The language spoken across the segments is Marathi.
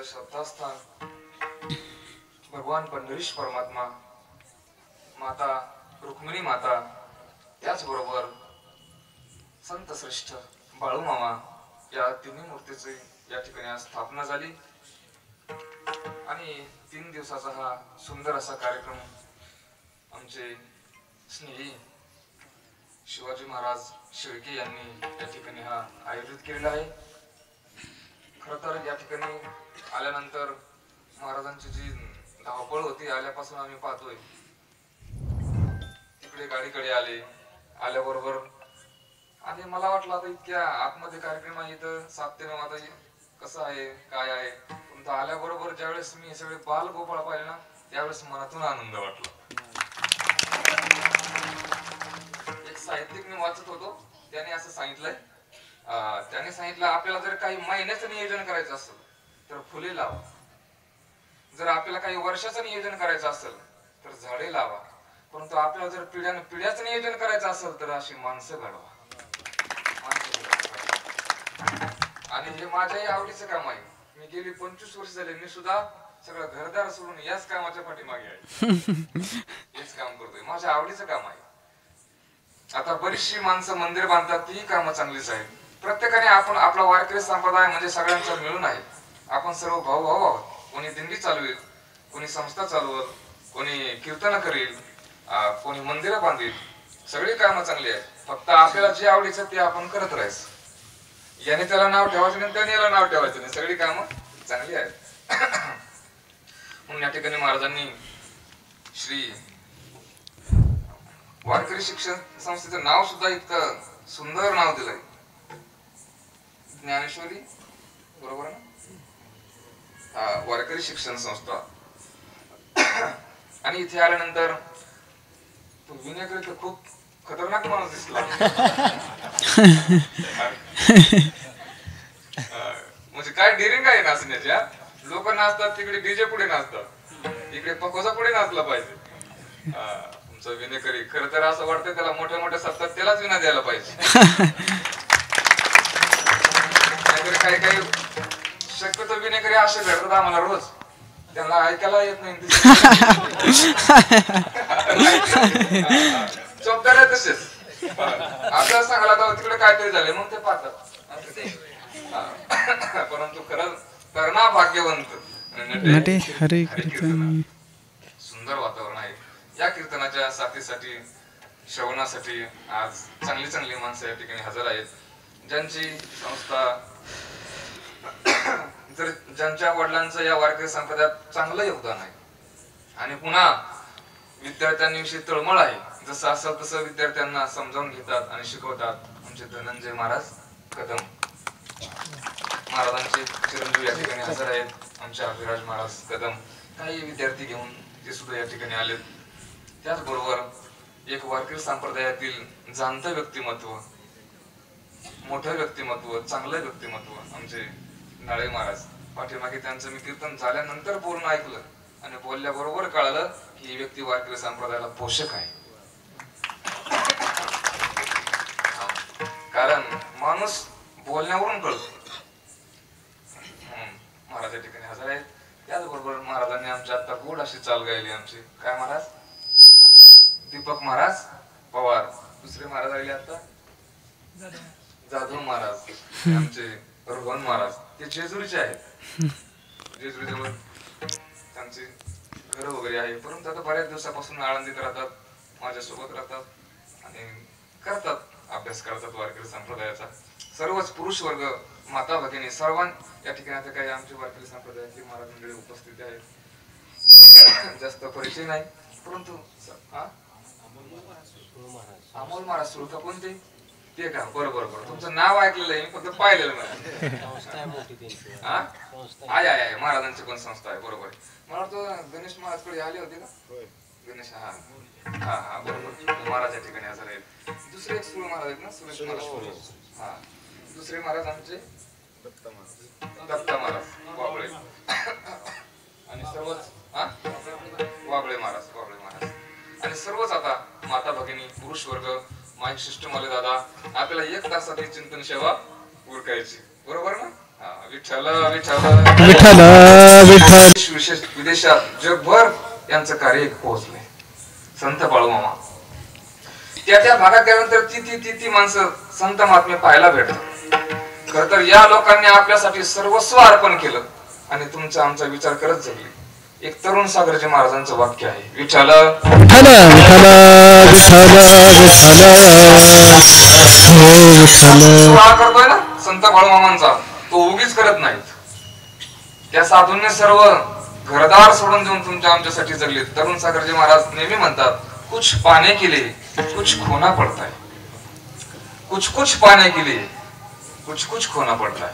त्यांचं श्रद्धास्थान भगवान पंढरीश परमात्मा, माता रुक्मिणी माता, त्याचबरोबर संत श्रेष्ठ बाळूमामा या तिन्ही मूर्तीची या ठिकाणी आज स्थापना झाली आणि 3 दिवसाचा हा सुंदर असा कार्यक्रम आमचे स्नेही शिवाजी महाराज शेळके यांनी या ठिकाणी हा आयोजित केलेला आहे। खरं तर या ठिकाणी आल्यानंतर महाराजांची जी धावपळ होती आल्यापासून आम्ही पाहतोय, तिकडे गाडीकडे आल्याबरोबर आणि मला वाटलं आता इतक्या आतमध्ये कार्यक्रम आहे इथं 7 ते 9 आता कसं आहे काय आहे, पण आल्याबरोबर ज्यावेळेस मी हे सगळे बाल गोपाळ पाहिले ना त्यावेळेस मनातून आनंद वाटला। एक साहित्यिक मी वाचत होतो, त्याने असं सांगितलंय, त्याने सांगितलं आपल्याला जर काही महिन्याचं नियोजन करायचं असेल तर फुले लावा, जर आपल्याला काही वर्षाचं नियोजन करायचं असेल तर झाडे लावा, परंतु आपल्याला जर पिढ्याचं नियोजन करायचं असेल तर अशी माणसं घडवा। आणि हे माझ्याही आवडीचं काम आहे। मी गेली 25 वर्ष झाले, मी सुद्धा सगळं घरदार सोडून याच कामाच्या पाठीमागे आहे, हेच काम करतोय, माझ्या आवडीचं काम आहे। आता बरीचशी माणसं मंदिर बांधतात, ती कामं चांगलीच आहेत। प्रत्येकाने आपण आपला वारकरी संप्रदाय म्हणजे सगळ्यांचा मिळून आहे, आपण सर्व भाऊ भाऊ आहोत। कोणी दिंडी चालवेल, कोणी संस्था चालवेल, कोणी कीर्तन करेल, कोणी मंदिरं बांधेल, सगळी कामं चांगली आहेत। फक्त आपल्याला जे आवडीचं ते आपण करत राहायचं, याने त्याला नाव ठेवायचं नाही त्याने याला नाव ठेवायचं नाही, सगळी कामं चांगली आहेत। म्हणून या ठिकाणी महाराजांनी श्री वारकरी शिक्षण संस्थेचं नाव सुद्धा इतकं सुंदर नाव दिलंय, ज्ञानेश्वरी, बरोबर ना? वारकरी शिक्षण संस्था। आणि इथे आल्यानंतर तो विनयकर तर खूप खतरनाक माणूस दिसला। म्हणजे काय डेअरिंग आहे नाचण्याच्या, लोक नाचतात तिकडे डीजे पुढे नाचतात, इकडे पकोजा पुढे नाचला पाहिजे। तुमचा विनयकरी खरं तर असं वाटतं त्याला मोठ्या मोठ्या सत्तात त्यालाच विना द्यायला पाहिजे। नाहीतर काही काही शक्यतो विनयकरी असे भेटतात आम्हाला रोज, त्यांना ऐकायला येत नाही, चौकदार तसेच आपल्याला सांगायला तर तिकडे काहीतरी झाले मग ते पाहतात, परंतु खरं करणा भाग्यवंत नटे हरे कीर्तन। सुंदर वातावरण आहे या कीर्तनाच्या साथीसाठी, श्रवणासाठी आज चांगली चांगली माणसं या ठिकाणी हजर आहेत, ज्यांची संस्था जर ज्यांच्या वडिलांचं या वारकरी संप्रदायात चांगलं योगदान आहे आणि पुन्हा विद्यार्थ्यांविषयी तळमळ आहे, जसं असेल तसं विद्यार्थ्यांना समजावून घेतात आणि शिकवतात। आमचे धनंजय महाराज कदम महाराजांचे चिरंजीव या ठिकाणी हजर आहेत, आमचे अभिराज महाराज कदम, काही विद्यार्थी घेऊन ते सुद्धा या ठिकाणी आलेत। त्याचबरोबर एक वारकरी संप्रदायातील जाणतं व्यक्तिमत्व, मोठं व्यक्तिमत्व, चांगलं व्यक्तिमत्व आमचे नाळे महाराज, पाठीमागे त्यांचं मी कीर्तन झाल्यानंतर पूर्ण ऐकलं आणि बोलल्याबरोबर कळालं की ही व्यक्ती वारकरी संप्रदायाला पोषक आहे। कारण माणूस बोलण्यावरून कळतो। महाराज या ठिकाणी हजर आहेत। त्याचबरोबर महाराजांनी आमच्या आता गोड अशी चाल गायली, आमचे काय महाराज दीपक महाराज पवार, दुसरे महाराज आले आता जाधव महाराज, आमचे रोहन महाराज, ते जेजुरीचे आहेत, जेजुरीजवळ त्यांचे घर वगैरे आहे, परंतु आता बऱ्याच दिवसापासून आळंदीत राहतात, माझ्यासोबत राहतात आणि करतात, अभ्यास करतात वारकरी संप्रदायाचा। सर्वच पुरुष वर्ग, माता भगिनी, सर्वां या ठिकाणी आता काही आमच्या वारकरी संप्रदायाची महाराज मंडळी उपस्थित आहेत, जास्त परिचय नाही, परंतु अमोल महाराज सुळका कोणते ते का, बरोबर बरोबर तुमचं नाव ऐकलेलं आहे, फक्त पाहिलेलं नाही। आहे महाराजांची पण संस्था आहे, बरोबर आहे। मला वाटतं गणेश महाराजकडे आले होते का, गणेश, हा हा हा बरोबर, महाराज या ठिकाणी हजर आहेत। दुसरे एक सुळ महाराज आहेत ना, सुरेश महाराज, हा दुसरे महाराज आमचे दत्ता महाराज वाबळे, आणि सर्वच वाबळे महाराज आणि सर्वच आता माता भगिनी, पुरुष वर्ग, माईक सिस्टम वाले दादा, आपल्याला 1 तासात ही चिंतन सेवा उरकायची, बरोबर ना? विठ्ठल विठ्ठल विठ्ठल विठ्ठल. विशेष विदेशात जगभर यांचं कार्य पोहोचले. संत बाळूमामा त्या भागात गेल्यानंतर ती माणसं संत महात्मे पाहायला भेटतात. खर तर या लोकांनी आपल्यासाठी सर्वस्व अर्पण केलं आणि तुमचा आमचा विचार करत जगले. एक तरुण सागरजी महाराजांचं वाक्य आहे, विठ्ठल विठ्ठल विठ्ठल सोहळा करतोय ना संत बाळूमामांचा, तो उगीच करत नाहीत. त्या साधूंनी सर्व घरदार सोडून देऊन तुमच्या आमच्यासाठी जगले. तरुण सागरजी महाराज नेहमी म्हणतात, कुछ पाने के लिए कुछ खोना पड़ता है, कुछ पाने के लिए कुछ खोना पड़ता है,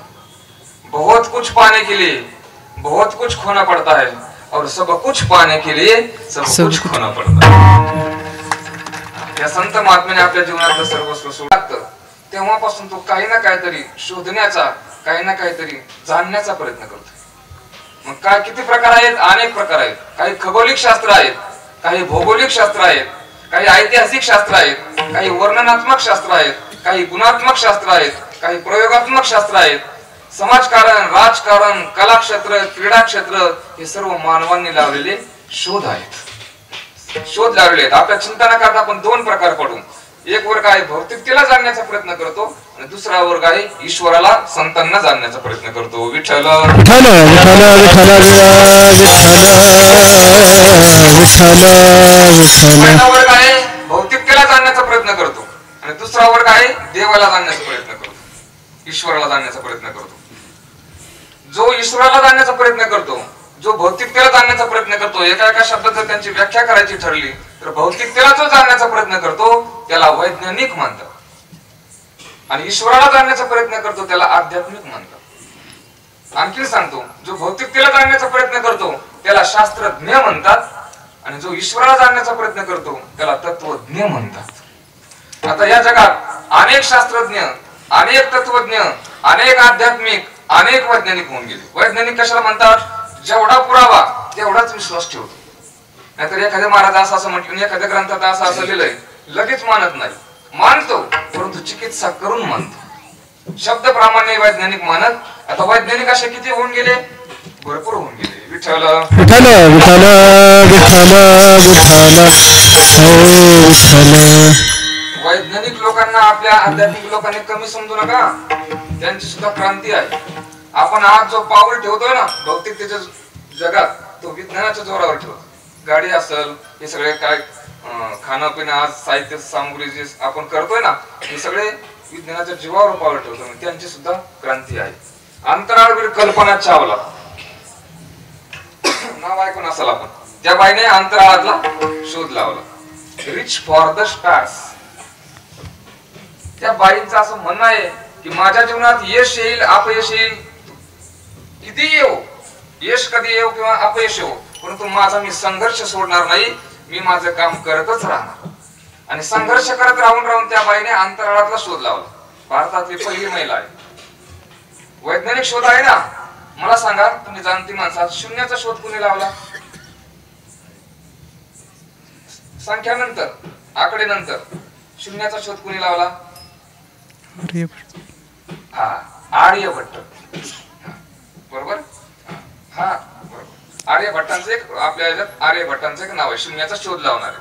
बहुत कुछ पाने के लिए बहुत कुछ खोना पड़ता है, और सब कुछ पाने के लिए सब कुछ खोना पड़ता है. या संत महात्म्याने आपल्या जीवनातलं सर्वस्व सोडलं. तेव्हापासून तो काही ना काहीतरी शोधण्याचा, काही ना काहीतरी जाणण्याचा प्रयत्न करतो. मग काय किती प्रकार आहेत? अनेक प्रकार आहेत. काही खगोलिक शास्त्र आहेत, काही भौगोलिक शास्त्र आहेत, काही ऐतिहासिक शास्त्र आहेत, काही वर्णनात्मक शास्त्र आहेत, काही गुणात्मक शास्त्र आहेत, काही प्रयोगात्मक शास्त्र आहेत. समाजकारण, राजकारण, कलाक्षेत्र, क्रीडा क्षेत्र हे सर्व मानवांनी लावलेले शोध आहेत, शोध लावले आहेत. आपल्या चिंतनाकरता आपण दोन प्रकार पडून, एक वर्ग आहे भौतिकतेला जाणण्याचा प्रयत्न करतो आणि दुसरा वर्ग आहे ईश्वराला, संतांना जाणण्याचा प्रयत्न करतो. विठ्ठल विठ्ठल विठ्ठल पहिला वर्ग आहे भौतिकतेला जाणण्याचा प्रयत्न करतो आणि दुसरा वर्ग आहे देवाला जाणण्याचा प्रयत्न करतो, ईश्वराला जाणण्याचा प्रयत्न करतो. जो ईश्वराला जाणण्याचा प्रयत्न करतो, जो भौतिकतेला जाणण्याचा प्रयत्न करतो, एका शब्दात जर त्यांची व्याख्या करायची ठरली तर भौतिकतेला जो जाणण्याचा प्रयत्न करतो त्याला वैज्ञानिक म्हणतात आणि ईश्वराला जाणण्याचा प्रयत्न करतो त्याला आध्यात्मिक म्हणतात. आणखी सांगतो, जो भौतिकतेला जाणण्याचा प्रयत्न करतो त्याला शास्त्रज्ञ म्हणतात आणि जो ईश्वराला जाणण्याचा प्रयत्न करतो त्याला तत्वज्ञ म्हणतात. आता या जगात अनेक शास्त्रज्ञ, अनेक तत्वज्ञ, अनेक आध्यात्मिक, अनेक वैज्ञानिक होऊन गेले. वैज्ञानिक कशाला म्हणतात? जेवढा पुरावा तेवढाच विश्वास ठेवतो. नाहीतर एखाद्या महाराज असं म्हटलं, एखाद्या ग्रंथात असं लिहिलंय, लगेच मानत नाही. मानतो परंतु चिकित्सा करून मानतो, शब्द प्रामाण्य वैज्ञानिक मानत. आता वैज्ञानिक असे किती होऊन गेले? भरपूर होऊन गेले. विठ्ठल विठ्ठल विठ्ठल विठ्ठल विठ्ठल. वैज्ञानिक लोकांना आपल्या आध्यात्मिक लोकांनी कमी समजू नका, त्यांची सुद्धा क्रांती आहे. आपण आज जो पाऊल ठेवतोय ना भौतिकतेच्या जगात, तो विज्ञानाच्या जोरावर ठेवतो. गाडी असेल, हे सगळे काय खाणं पिणं, आज साहित्य सामग्री जे आपण करतोय ना, हे सगळे विज्ञानाच्या जीवावर पाऊल ठेवतो. त्यांची सुद्धा क्रांती आहे. अंतराळवीर कल्पना चावला नाव ऐकून असाल आपण, त्या बाईने अंतराळातला शोध लावला. Rich for the stars. त्या बाईंचं असं म्हणणं आहे की माझ्या जीवनात यश येईल, अपयश येईल, किती येऊ, यश कधी येऊ किंवा अपयश येऊ, परंतु माझा मी संघर्ष सोडणार नाही, मी माझं काम करतच राहणार. आणि संघर्ष करत राहून त्या बाईने अंतराळातला शोध लावला. भारतातली पहिली महिला आहे. वैज्ञानिक शोध आहे ना. मला सांगा, तुम्ही जाणती माणसात शून्याचा शोध कुणी लावला? संख्यानंतर, आकडेनंतर शून्याचा शोध कुणी लावला? हा, आर्यभट्ट. बरोबर. हा बरोबर. आर्यभट्टांचं एक, आपल्या याच्यात आर्यभट्टांचं एक नाव आहे शून्याचा शोध लावणारे.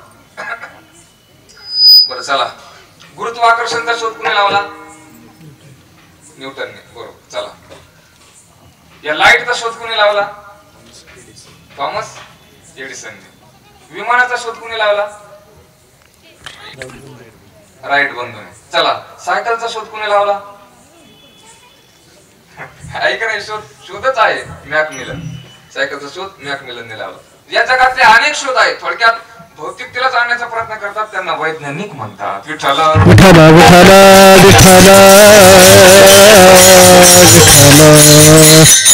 बरं चला, गुरुत्वाकर्षणचा शोध कुणी लावला? न्यूटनने. बरोबर. चला, या लाईटचा शोध कुणी लावला? थॉमस एडिसनने. विमानाचा शोध कुणी लावला? राईट बंधूने. चला, सायकलचा शोध कुणी लावला? ऐका नाही, शोधच आहे मॅकमिलन. सायकलचा शोध मॅकमिलनने लावला. या जगातले अनेक शोध आहेत. थोडक्यात भौतिकतेला जाणण्याचा प्रयत्न करतात त्यांना वैज्ञानिक म्हणतात. विठ्ठल विठ्ठल विठ्ठल विठ्ठल.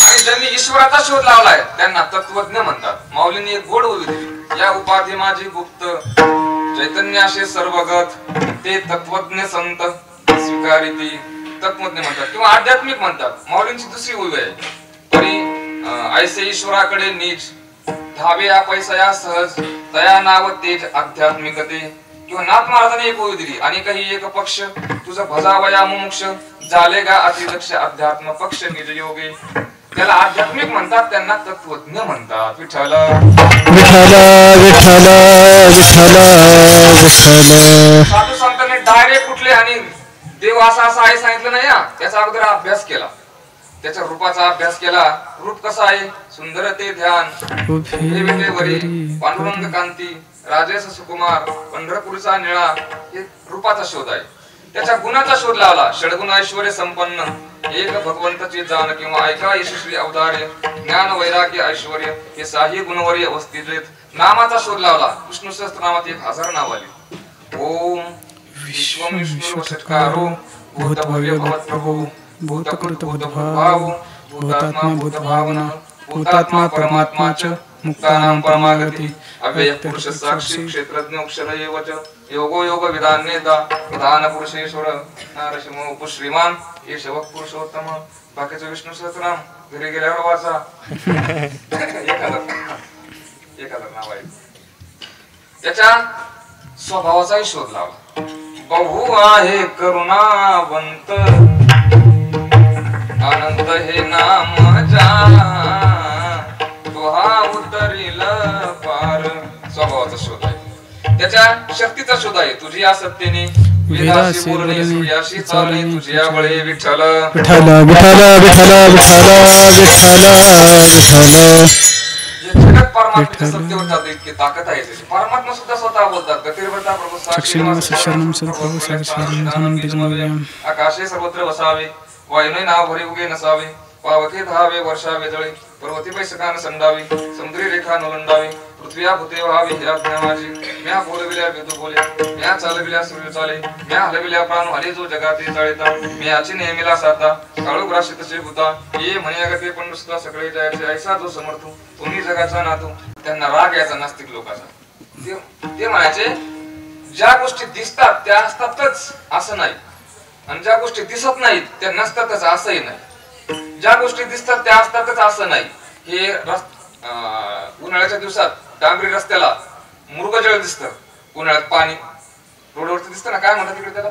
आणि ज्यांनी ईश्वराचा शोध लावलाय त्यांना तत्वज्ञ म्हणतात. माऊलींनी एक गोड ओवी दिली, या उपाधी माझी गुप्त, चैतन्याशे सर्वगत, ते तत्वज्ञ संत स्वीकारिती. तत्वज्ञ म्हणतात किंवा आध्यात्मिक म्हणतात. माऊलींची दुसरी ओवी आहे, परी ऐसे ईश्वराकडे नीच, धावे पैसा या सहज, तया नाव तेज आध्यात्मिकते, किंवा नाथ महाराजांनी एक ओवी दिली आणि काही एक पक्ष तुझं भजावया मुमुक्ष झाले गा अतिदक्ष अध्यात्म पक्ष निज योगे. त्याला आध्यात्मिक म्हणतात, त्यांना तत्वज्ञ म्हणतात. विठ्ठल विठ्ठल विठ्ठल विठ्ठल विठ्ठल. साधू संतांनी डायरेक्ट कुठले आणि देव असा असा आहे सांगितलं नाही. त्याचा अगोदर अभ्यास केला, त्याच्या रूपाचा अभ्यास केला. रूप कसं आहे? सुंदर ते ध्यान, पांडुरंग कांती, राजेश सुकुमार, पंढरपूरचा निळा, हे रूपाचा शोध आहे. त्याच्या गुणाचा शोध लावला. षडगुण ऐश्वर्य संपन्न, एक भगवंताची जाण किंवा ऐका यशस्वी अवतारे, ज्ञान वैराग्य ऐश्वर्य हे साही गुणवरी अवस्थित. नामाचा शोध लावला. विष्णू सहस्त्रनामात 1000 नाव आली. ओम विश्वम विष्णु वषट्कारो भूत भव्य भवत प्रभु भूतकृत भूतभाव भूतात्मा भूतभावना भूतात्मा परमात्मा च मुक्तानां परमागति अव्यय पुरुष साक्षी क्षेत्रज्ञ अक्षर एवच योगो योग विधान नेता विधान पुरुषेश्वर नरसिंह उपश्रीमान हे शवक पुरुषोत्तम. बाकीचं विष्णू सहस्रनाम घरी गेल्यावर वाचा. 1000 नाव आहे. त्याच्या स्वभावाचाही शोध लावला. बहु आहे करुणावंत अनंत हे नाम तुहा उतरील पार. स्वभावाचा शोध आहे. त्याच्या शक्तीचा शोध आहे. तुझी या सत्तेने वेदाशी बोलणे सूर्याशी चालणे तुझ्या बळे. विठ्ठल विठ्ठल विठ्ठल विठ्ठल विठ्ठल विठ्ठल. जगत परमात्म्याच्या सत्तेवर चालते इतकी ताकद आहे त्याची. परमात्मा सुद्धा स्वतः बोलतात. गतिर्वता प्रभू साक्षी शरणम सद्प्रभू साक्षी. आकाशे सर्वत्र वसावे वायुने नाव भरी उगे नसावे. पावते धावे वर्षावे जळे पर्वती पैसकान संडावी समुद्री रेखा नोलंडावी. पृथ्व्या भूते व्हावी ही आज्ञा माझी. म्या बोलविल्या वेदू बोले म्या चालविल्या सूर्य चाले म्या हलविल्या प्राण हले जो जगाते चाळिता. म्याची नेहमीला साता काळू ग्राशी तसे भूता. ये म्हणे अगते पण नुसता सगळे जायचे ऐसा जो समर्थू तुम्ही जगाचा नातू. त्यांना राग यायचा नास्तिक लोकांचा. ते म्हणायचे ज्या गोष्टी दिसतात त्या असतातच असं नाही, आणि ज्या गोष्टी दिसत नाहीत त्या नसतातच असंही नाही. ज्या गोष्टी दिसतात त्या असतातच असं नाही. हे उन्हाळ्याच्या दिवसात डांबरी रस्त्याला मृगजळ दिसतं. उन्हाळ्यात पाणी रोडवरती दिसतं ना, काय म्हणतात तिकडे त्याला?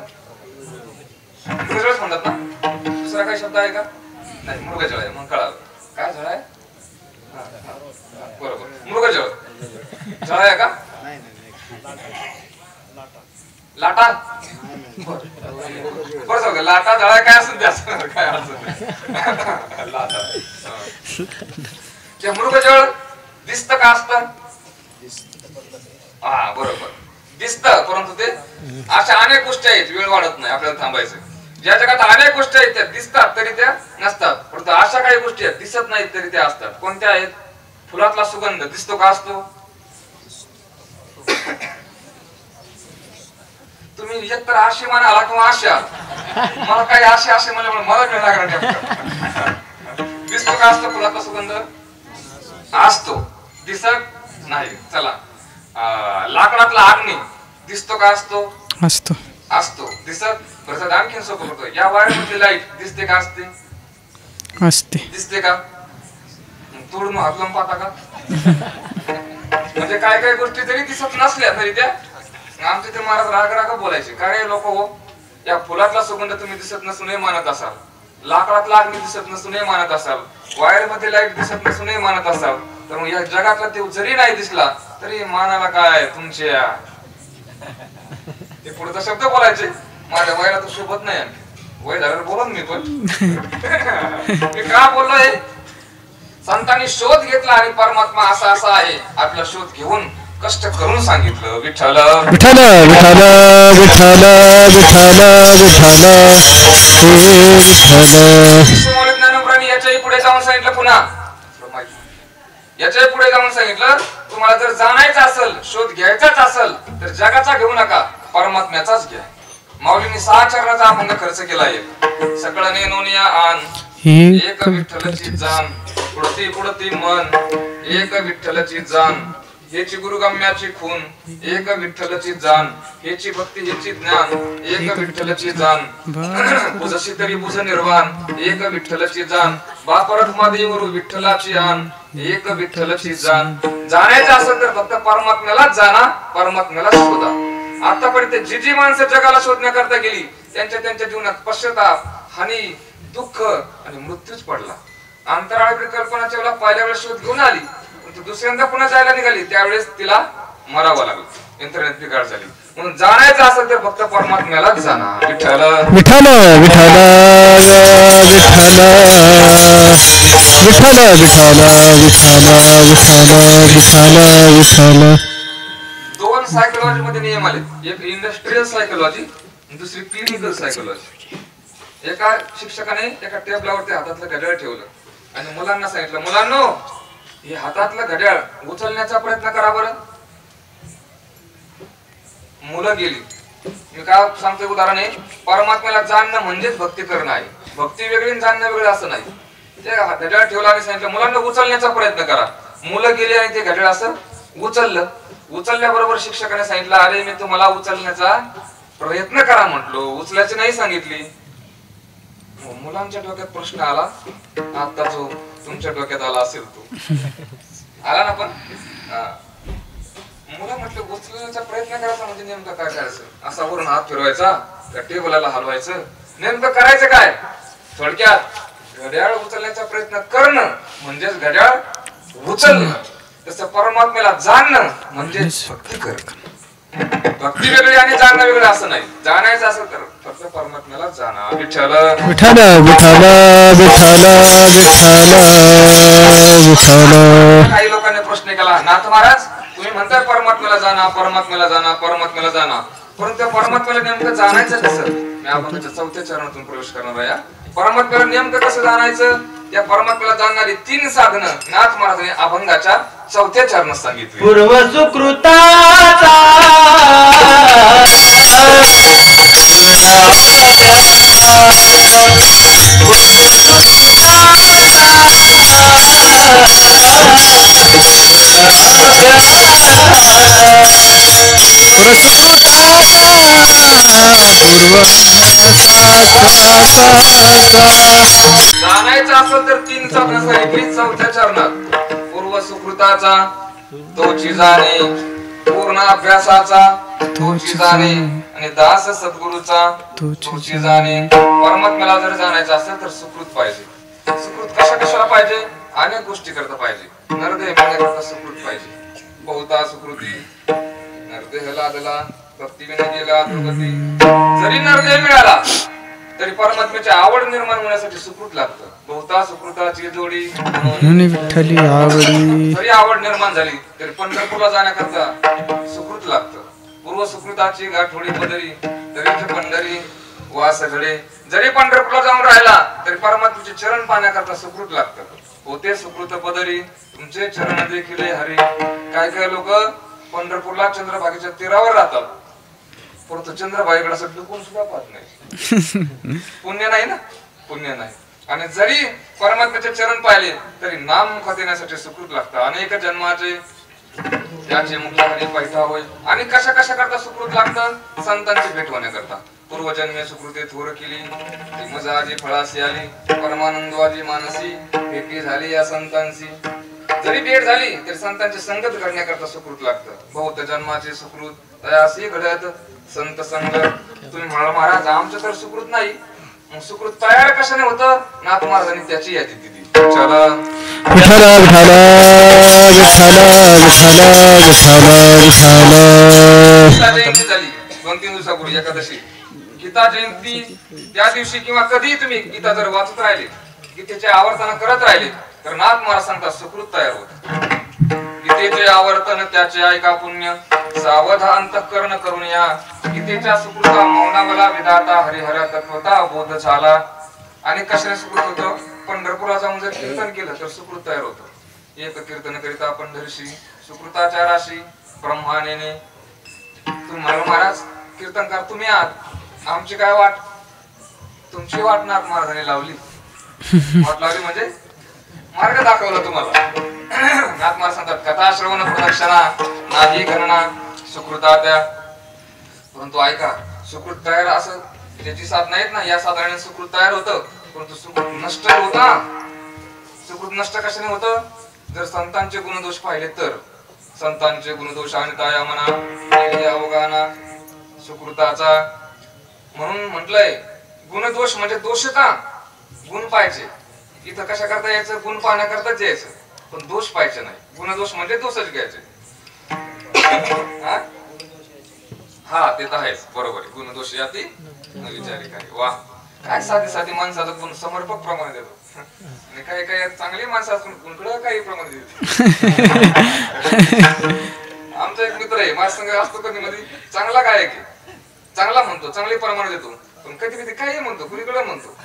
मृगजळच म्हणतात ना. दुसरा काही शब्द आहे का? नाही, मृगजळ आहे. मग कळालं काय जळ आहे. बरोबर, मृगजळ जळ आहे का? लाटा बरं जाऊ दे. लाटा जळा काय असेल ते असं काय अडचण लाटा. मृगजळ दिसत का असतं? हा बरोबर दिसत, परंतु ते अशा अनेक गोष्टी आहेत. वेळ वाढत नाही आपल्याला थांबायचं. ज्या जगात अनेक गोष्टी आहेत त्या दिसतात तरी त्या नसतात, परंतु अशा काही गोष्टी आहेत दिसत नाहीत तरी त्या असतात. कोणत्या आहेत? फुलातला सुगंध दिसतो का असतो? तुम्ही एकतर आशे म्हणाला किंवा आशा. मला काही आशे म्हणल्यामुळे मला वेळ लागणार. दिसतो का असतो फुलातला सुगंध? असतो, दिसत नाही. चला, लाकडातला अग्नी दिसतो का असतो? असतो. असतो, दिसत. बरं आणखीन सोपं करतो. या वायरमधली लाईट दिसते का असते? असते. दिसते का? तोडून हात लावून पाहता का? म्हणजे काय काय गोष्टी जरी दिसत नसल्या तरी त्या आमचे ते महाराज राग बोलायचे. काय लोक हो, या फुलातला सुगंध तुम्ही दिसत नसूनही मानत असाल, लाकडातला अग्नी दिसत नसूनही मानत असाल, वायर मध्ये लाईट दिसत नसूनही मानत असाल, तर मग या जगातला देव जरी नाही दिसला तरी मानाला काय तुमच्या. ते पुढचा शब्द बोलायचे. माझ्या वयाला तर शोभत नाही. वय झाल्यावर बोलून मी पण मी का बोललोय? संतांनी शोध घेतला आणि परमात्मा असा असा आहे आपला शोध घेऊन कष्ट करून सांगितलं. विठ्ठल विठ्ठल विठ्ठल विठ्ठल विठ्ठल विठ्ठल. ज्ञानप्राणी याच्याही पुढे जाऊन सांगितलं. पुन्हा याच्याही पुढे जाऊन सांगितलं, तुम्हाला जर जाणायचं असेल, शोध घ्यायचाच असेल तर जगाचा घेऊ नका, परमात्म्याचाच घ्या. माऊलींनी 6 चरणाचा अभंग खर्च केला आहे. सगळं नेनोनिया आण एक विठ्ठलची जाण पुढती पुढती मन एक विठ्ठलची जाण हेची गुरुगम्याची खून एक विठ्ठलची जाण हेची भक्ती हेची ज्ञान एक विठ्ठलची जाण बुजशी तरी बुज निर्वाण एक विठ्ठलची जाण बापरत मध्ये गुरु विठ्ठलाची आण एक विठ्ठलची जाण. जाण्याचं असेल तर फक्त परमात्म्यालाच जाणा, परमात्म्यालाच शोधा. आतापर्यंत जी जी माणसं जगाला शोधण्याकरता गेली त्यांच्या त्यांच्या जीवनात पश्चाताप, हानी, दुःख आणि मृत्यूच पडला. अंतराळाकडे कल्पनाच्या वेळेला पहिल्या वेळेस शोध घेऊन आली, पण दुसऱ्यांदा पुन्हा जायला निघाली त्यावेळेस तिला मरावं लागलं. इंटरनेट बिघाड झाली. म्हणून जाणायचं असेल तर फक्त परमात्म्यालाच जाणा. विठ्ठल विठ्ठल विठ्ठल विठ्ठल विठ्ठल विठ्ठल विठ्ठल विठ्ठल विठ्ठल. दोन सायकोलॉजी मध्ये नियम आले, एक इंडस्ट्रियल सायकोलॉजी, दुसरी क्लिनिकल सायकोलॉजी. एका शिक्षकाने एका टेबलावरती हातातलं घड्याळ ठेवलं आणि मुलांना सांगितलं, मुलांनो हे हातातलं घड्याळ उचलण्याचा प्रयत्न करा बरं. मुलं गेली. मी काय सांगतोय उदाहरण आहे, परमात्म्याला जाणणं म्हणजेच भक्ती करणं आहे. भक्ती वेगळी आणि जाणणं वेगळं असं नाही. ते घड्याळ ठेवला आणि सांगितलं मुलांना उचलण्याचा प्रयत्न करा. मुलं गेली आणि ते घड्याळ असं उचललं. उचलल्याबरोबर शिक्षकाने सांगितलं, अरे मी तुम्हाला उचलण्याचा प्रयत्न करा म्हटलो, उचलायची नाही सांगितली. मुलांच्या डोक्यात प्रश्न आला, आता जो तुमच्या डोक्यात आला असेल तो आला ना. पण मुलं म्हटलं उचलण्याचा प्रयत्न करायचा म्हणजे नेमकं काय करायचं? असा वरून हात फिरवायचा, त्या टेबलाला हलवायचं, नेमकं करायचं काय? थोडक्यात घड्याळ उचलण्याचा प्रयत्न करणं म्हणजेच घड्याळ उचलणं. तसं परमात्म्याला जाणणं म्हणजेच भक्ती करणं. भक्ती वेगळी आणि जाणणं वेगळं असं नाही. जाणायचं असेल तर फक्त परमात्म्याला जाणा. विठ्ठल विठ्ठल विठ्ठल विठ्ठल विठ्ठल विठ्ठल. काही लोकांनी प्रश्न केला, नाथ महाराज तुम्ही म्हणताय परमात्म्याला जाणा, परमात्म्याला जाणा, परमात्म्याला जाणा, परंतु त्या परमात्म्याला नेमकं जाणायचं कसं? मी अभंगाच्या 4थ्या चरणातून प्रवेश करणार आहे. परमात्म्याला नेमकं कसं जाणायचं? त्या परमात्म्याला जाणणारी 3 साधनं नाथ महाराजांनी अभंगाच्या 4थ्या चरणात सांगितली. पूर्व सुकृताचा जाणायचं असेल तर 3 साधनं सांगितली 4थ्या चरणात. पूर्व सुकृताचा तोची जाणे, पूर्ण अभ्यासाचा तोची जाणे आणि दास सद्गुरूचा तोची जाणे. परमात्म्याला जर जाणायचं असेल तर सुकृत पाहिजे. सुकृत कशाला पाहिजे? अनेक गोष्टी करता पाहिजे. नरदेह मिळण्याकरता सुकृत पाहिजे. बहुता सुकृती नरदेह लादला भक्ती विना गेला दुर्गती. जरी नरदेह मिळाला तरी परमात्म्याची आवड निर्माण होण्यासाठी सुकृत लागतं. बहुता सुकृताची जोडी विठ्ठली आवडी. जरी आवड निर्माण झाली तरी पंढरपूरला जाण्याकरता सुकृत लागतं. पूर्व सुकृताची गाठोडी पदरी तरी पंढरी वास घडे. जरी पंढरपूरला जाऊन राहिला तरी परमात्म्याचे चरण पाहण्याकरता सुकृत लागतं. होते सुकृत पदरी तुमचे चरण देखील हरी. काय काय लोक पंढरपूरला चंद्रभागेच्या तीरावर राहतात, परंतु चंद्रभागेकडे असं डुकून सुद्धा पाहत नाही. पुण्य नाही ना, पुण्य नाही. आणि जरी परमात्म्याचे चरण पाहिले तरी नाम मुखात येण्यासाठी सुकृत लागतं. अनेक जन्माचे त्याचे मुख्य पैठा होय. आणि कशा करता सुकृत लागतं? संतांची भेट होण्याकरता. पूर्वजन्मे सुकृते थोर केली ती मजाजी फळासी आली. परमानंदवाजी मानसी भेटी झाली या संतांची. जरी भेट झाली तरी संतांची संगत घडण्याकरता सुकृत लागतं. बहुत जन्माचे सुकृत तयासी घडत संत संग. तुम्ही म्हणाल महाराज आमचं तर सुकृत नाही, सुकृत तयार कशाने होतं? नाथ महाराजांनी त्याची यादी दिली. चला विठ्ठल विठ्ठल विठ्ठल विठ्ठल विठ्ठल विठ्ठल. गीता जयंती झाली 2-3 दिवसापूर्वी एकादशी. गीता जयंती त्या दिवशी किंवा कधी तुम्ही गीता जर वाचत राहिले, गीतेचे आवर्तन करत राहिले तर नाथ महाराज सांगतात सुकृत तयार होत. गीतेचे आवर्तन त्याचे ऐका पुण्य सावध अंतःकरण करून या. गीतेच्या सुकृता मौना मला विधाता हरिहर तत्वता बोध झाला. आणि कशाने सुकृत होतं? पंढरपूरला जाऊन जर कीर्तन केलं तर सुकृत तयार होतं. एक कीर्तन करिता पंढरशी सुकृताच्या राशी ब्रह्मानेने. तुम्ही म्हणाल महाराज कीर्तनकार तुम्ही आहात, आमची काय वाट? तुमची वाट नाथ महाराजांनी लावली. वाट लावली म्हणजे मार्ग दाखवला तुम्हाला. नाथ महाराज सांगतात कथा श्रवण प्रदक्षिणा नादी गणना सुकृता त्या. परंतु ऐका, सुकृत तयार असं ज्याची साधना आहेत ना, या साधनाने सुकृत तयार होतं, परंतु सुकृत नष्ट होता. सुकृत नष्ट कशाने होतं? जर संतांचे गुणदोष पाहिले तर. संतांचे गुणदोष आणि ताया म्हणा अवगाना सुकृताचा म्हणून म्हटलंय गुणदोष म्हणजे दोष का गुण पाहिजे इथं कशा करता यायचं गुण पाहण्याकरताच यायचं पण दोष पाहिजे नाही गुणदोष म्हणजे दोषच घ्यायचे हा ते तर आहेच बरोबर आहे गुणदोष याती न विचारी काय वा काय साधी साधी माणसाचा गुण समर्पक प्रमाणे देतो आणि काही काही चांगली माणसं असून गुणकडं काही प्रमाणे देतो आमचा एक मित्र आहे माझ्या संग असतो कधी मध्ये चांगला काय आहे की चांगला म्हणतो चांगले प्रमाण देतो पण कधी कधी काही म्हणतो कुणीकडे म्हणतो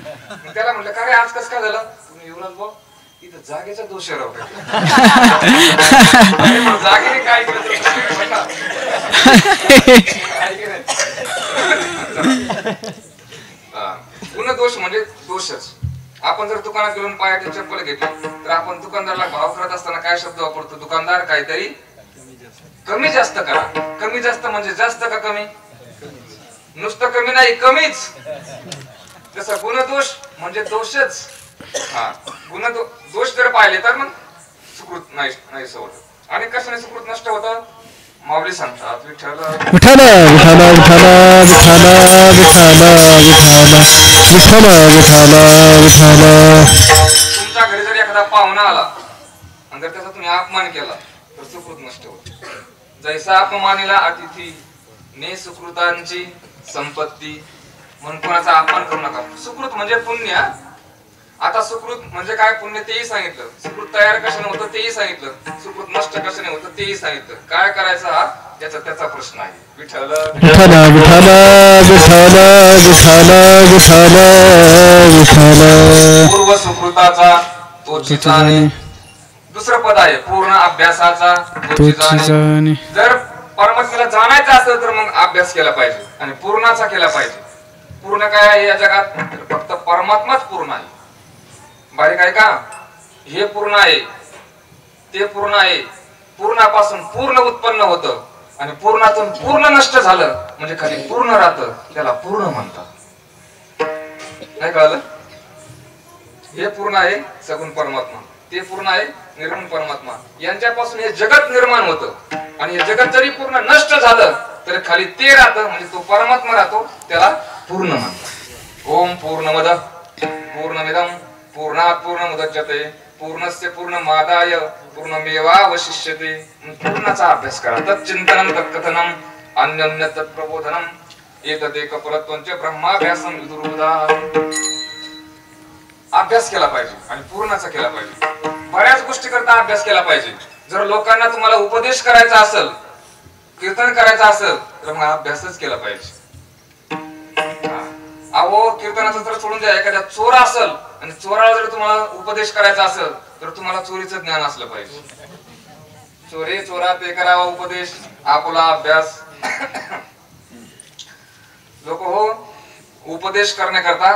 त्याला म्हटलं काय आज कसं काय झालं तुम्ही युवराज भाऊ इथं जागेचा दोष आहे राव जागेने काय गुणदोष म्हणजे दोषच आपण जर दुकानात गेलो पायाची चप्पल घेतली तर आपण दुकानदाराला भाव करत असताना काय शब्द वापरतो दुकानदार काहीतरी कमी जास्त करा कमी जास्त म्हणजे जास्त का कमी नुसतं कमी नाही कमीच जसं गुणदोष म्हणजे दोषच हा दोष जर पाहिले तर मग सुकृत नाही होत आणि कशाने सुकृत नष्ट होतं माऊली सांगतात विठ्ठल विठ्ठल विठ्ठल विठ्ठल विठ्ठल विठ्ठल विठ्ठल विठ्ठल तुमच्या घरी जर एखादा पाहुणा आला आणि जर त्याचा तुम्ही अपमान केला तर सुकृत नष्ट होते जैसा अपमानीला अतिथी ने सुकृतांची संपत्ती म्हणून कोणाचा अपमान करू नका सुकृत म्हणजे पुण्य आता सुकृत म्हणजे काय पुण्य तेही सांगितलं सुकृत तयार कशाने होतं तेही सांगितलं सुकृत नष्ट कशाने होतं तेही सांगितलं काय करायचं हा त्याचा प्रश्न आहे विठ्ठल विठ्ठल विठ्ठल विठ्ठल विठ्ठल विठ्ठल पूर्व सुकृताचा तो चिताने दुसरं पद आहे पूर्ण अभ्यासाचा तो चिताने जर परमात्म्याला जाणायचं असेल तर मग अभ्यास केला पाहिजे आणि पूर्णाचा केला पाहिजे पूर्ण काय आहे या जगात फक्त परमात्माच पूर्ण आहे बारीक आहे का हे पूर्ण आहे ते पूर्ण आहे पूर्णापासून पूर्ण उत्पन्न होतं आणि पूर्णातून पूर्ण नष्ट झालं म्हणजे खाली पूर्ण राहतं त्याला पूर्ण म्हणतात नाही कळलं हे पूर्ण आहे सगुण परमात्मा ते पूर्ण आहे निर्गुण परमात्मा यांच्यापासून हे जगत निर्माण होतं आणि हे जगत जरी पूर्ण नष्ट झालं तर खाली ते राहतं म्हणजे तो परमात्मा राहतो त्याला पूर्ण म्हणतात ओम पूर्णमद पूर्णमिदं पूर्णात पूर्णमुदच्यते पूर्णस्य पूर्णमादाय पूर्णमेवावशिष्यते पूर्णाचा अभ्यास करा तच्चिंतनं तत्कथनं अन्योन्य तत्प्रबोधनं एतदेक परत्वंच ब्रह्माभ्यासं विदुरुदा अभ्यास केला पाहिजे आणि पूर्णाचा केला पाहिजे बऱ्याच गोष्टी करता अभ्यास केला पाहिजे जर लोकांना तुम्हाला उपदेश करायचा असेल कीर्तन करायचं असेल तर मग अभ्यासच केला पाहिजे अहो कीर्तनाचं तर सोडून द्या एखाद्या चोर असेल आणि चोराला जर तुम्हाला उपदेश करायचा असेल तर तुम्हाला चोरीचं ज्ञान असलं पाहिजे चोरी चोरा ते करावा उपदेश आपला अभ्यास लोक हो उपदेश करण्याकरता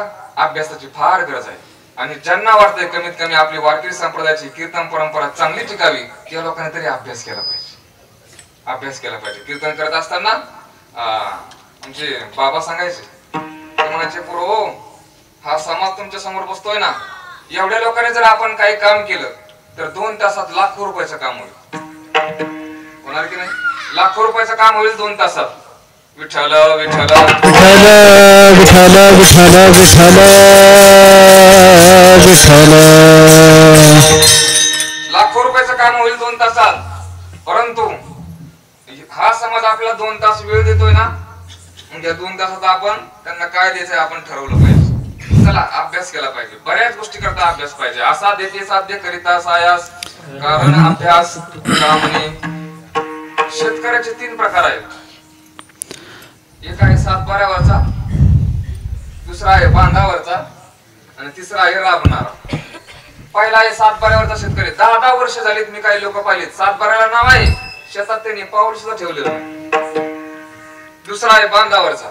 अभ्यासाची फार गरज आहे आणि ज्यांना वाटतंय कमीत कमी आपली वारकरी संप्रदायाची कीर्तन परंपरा चांगली टिकावी त्या लोकांनी तरी अभ्यास केला पाहिजे कीर्तन करत असताना म्हणजे बाबा सांगायचे ते म्हणायचे पुरो हा समाज तुमच्या समोर बसतोय ना एवढ्या लोकांनी जर आपण काही काम केलं तर 2 तासात लाखो रुपयाचं काम होईल होणार की नाही लाखो रुपयाचं काम होईल 2 तासात विठ्ठल विठ्ठल विठ्ठल विठ्ठल विठ्ठल विठ्ठल लाखो रुपयाचं काम होईल 2 तासात परंतु हा समाज आपल्याला 2 तास वेळ देतोय ना म्हणजे 2 तासात आपण त्यांना काय द्यायचंय आपण ठरवलं पाहिजे चला अभ्यास केला पाहिजे बऱ्याच गोष्टी करता अभ्यास पाहिजे असा देते साध्य करिता सायास कारण अभ्यास कामने शेतकऱ्याचे 3 प्रकार आहेत एक आहे 7-12वरचा दुसरा आहे बांधावरचा आणि तिसरा आहे राबणारा पहिला आहे 7-12वरचा शेतकरी 10-10 वर्ष झालीत मी काही लोक पाहिलेत 7-12ला नाव आहे शेतात त्यांनी पाऊल सुद्धा ठेवलेलं दुसरा आहे बांधावरचा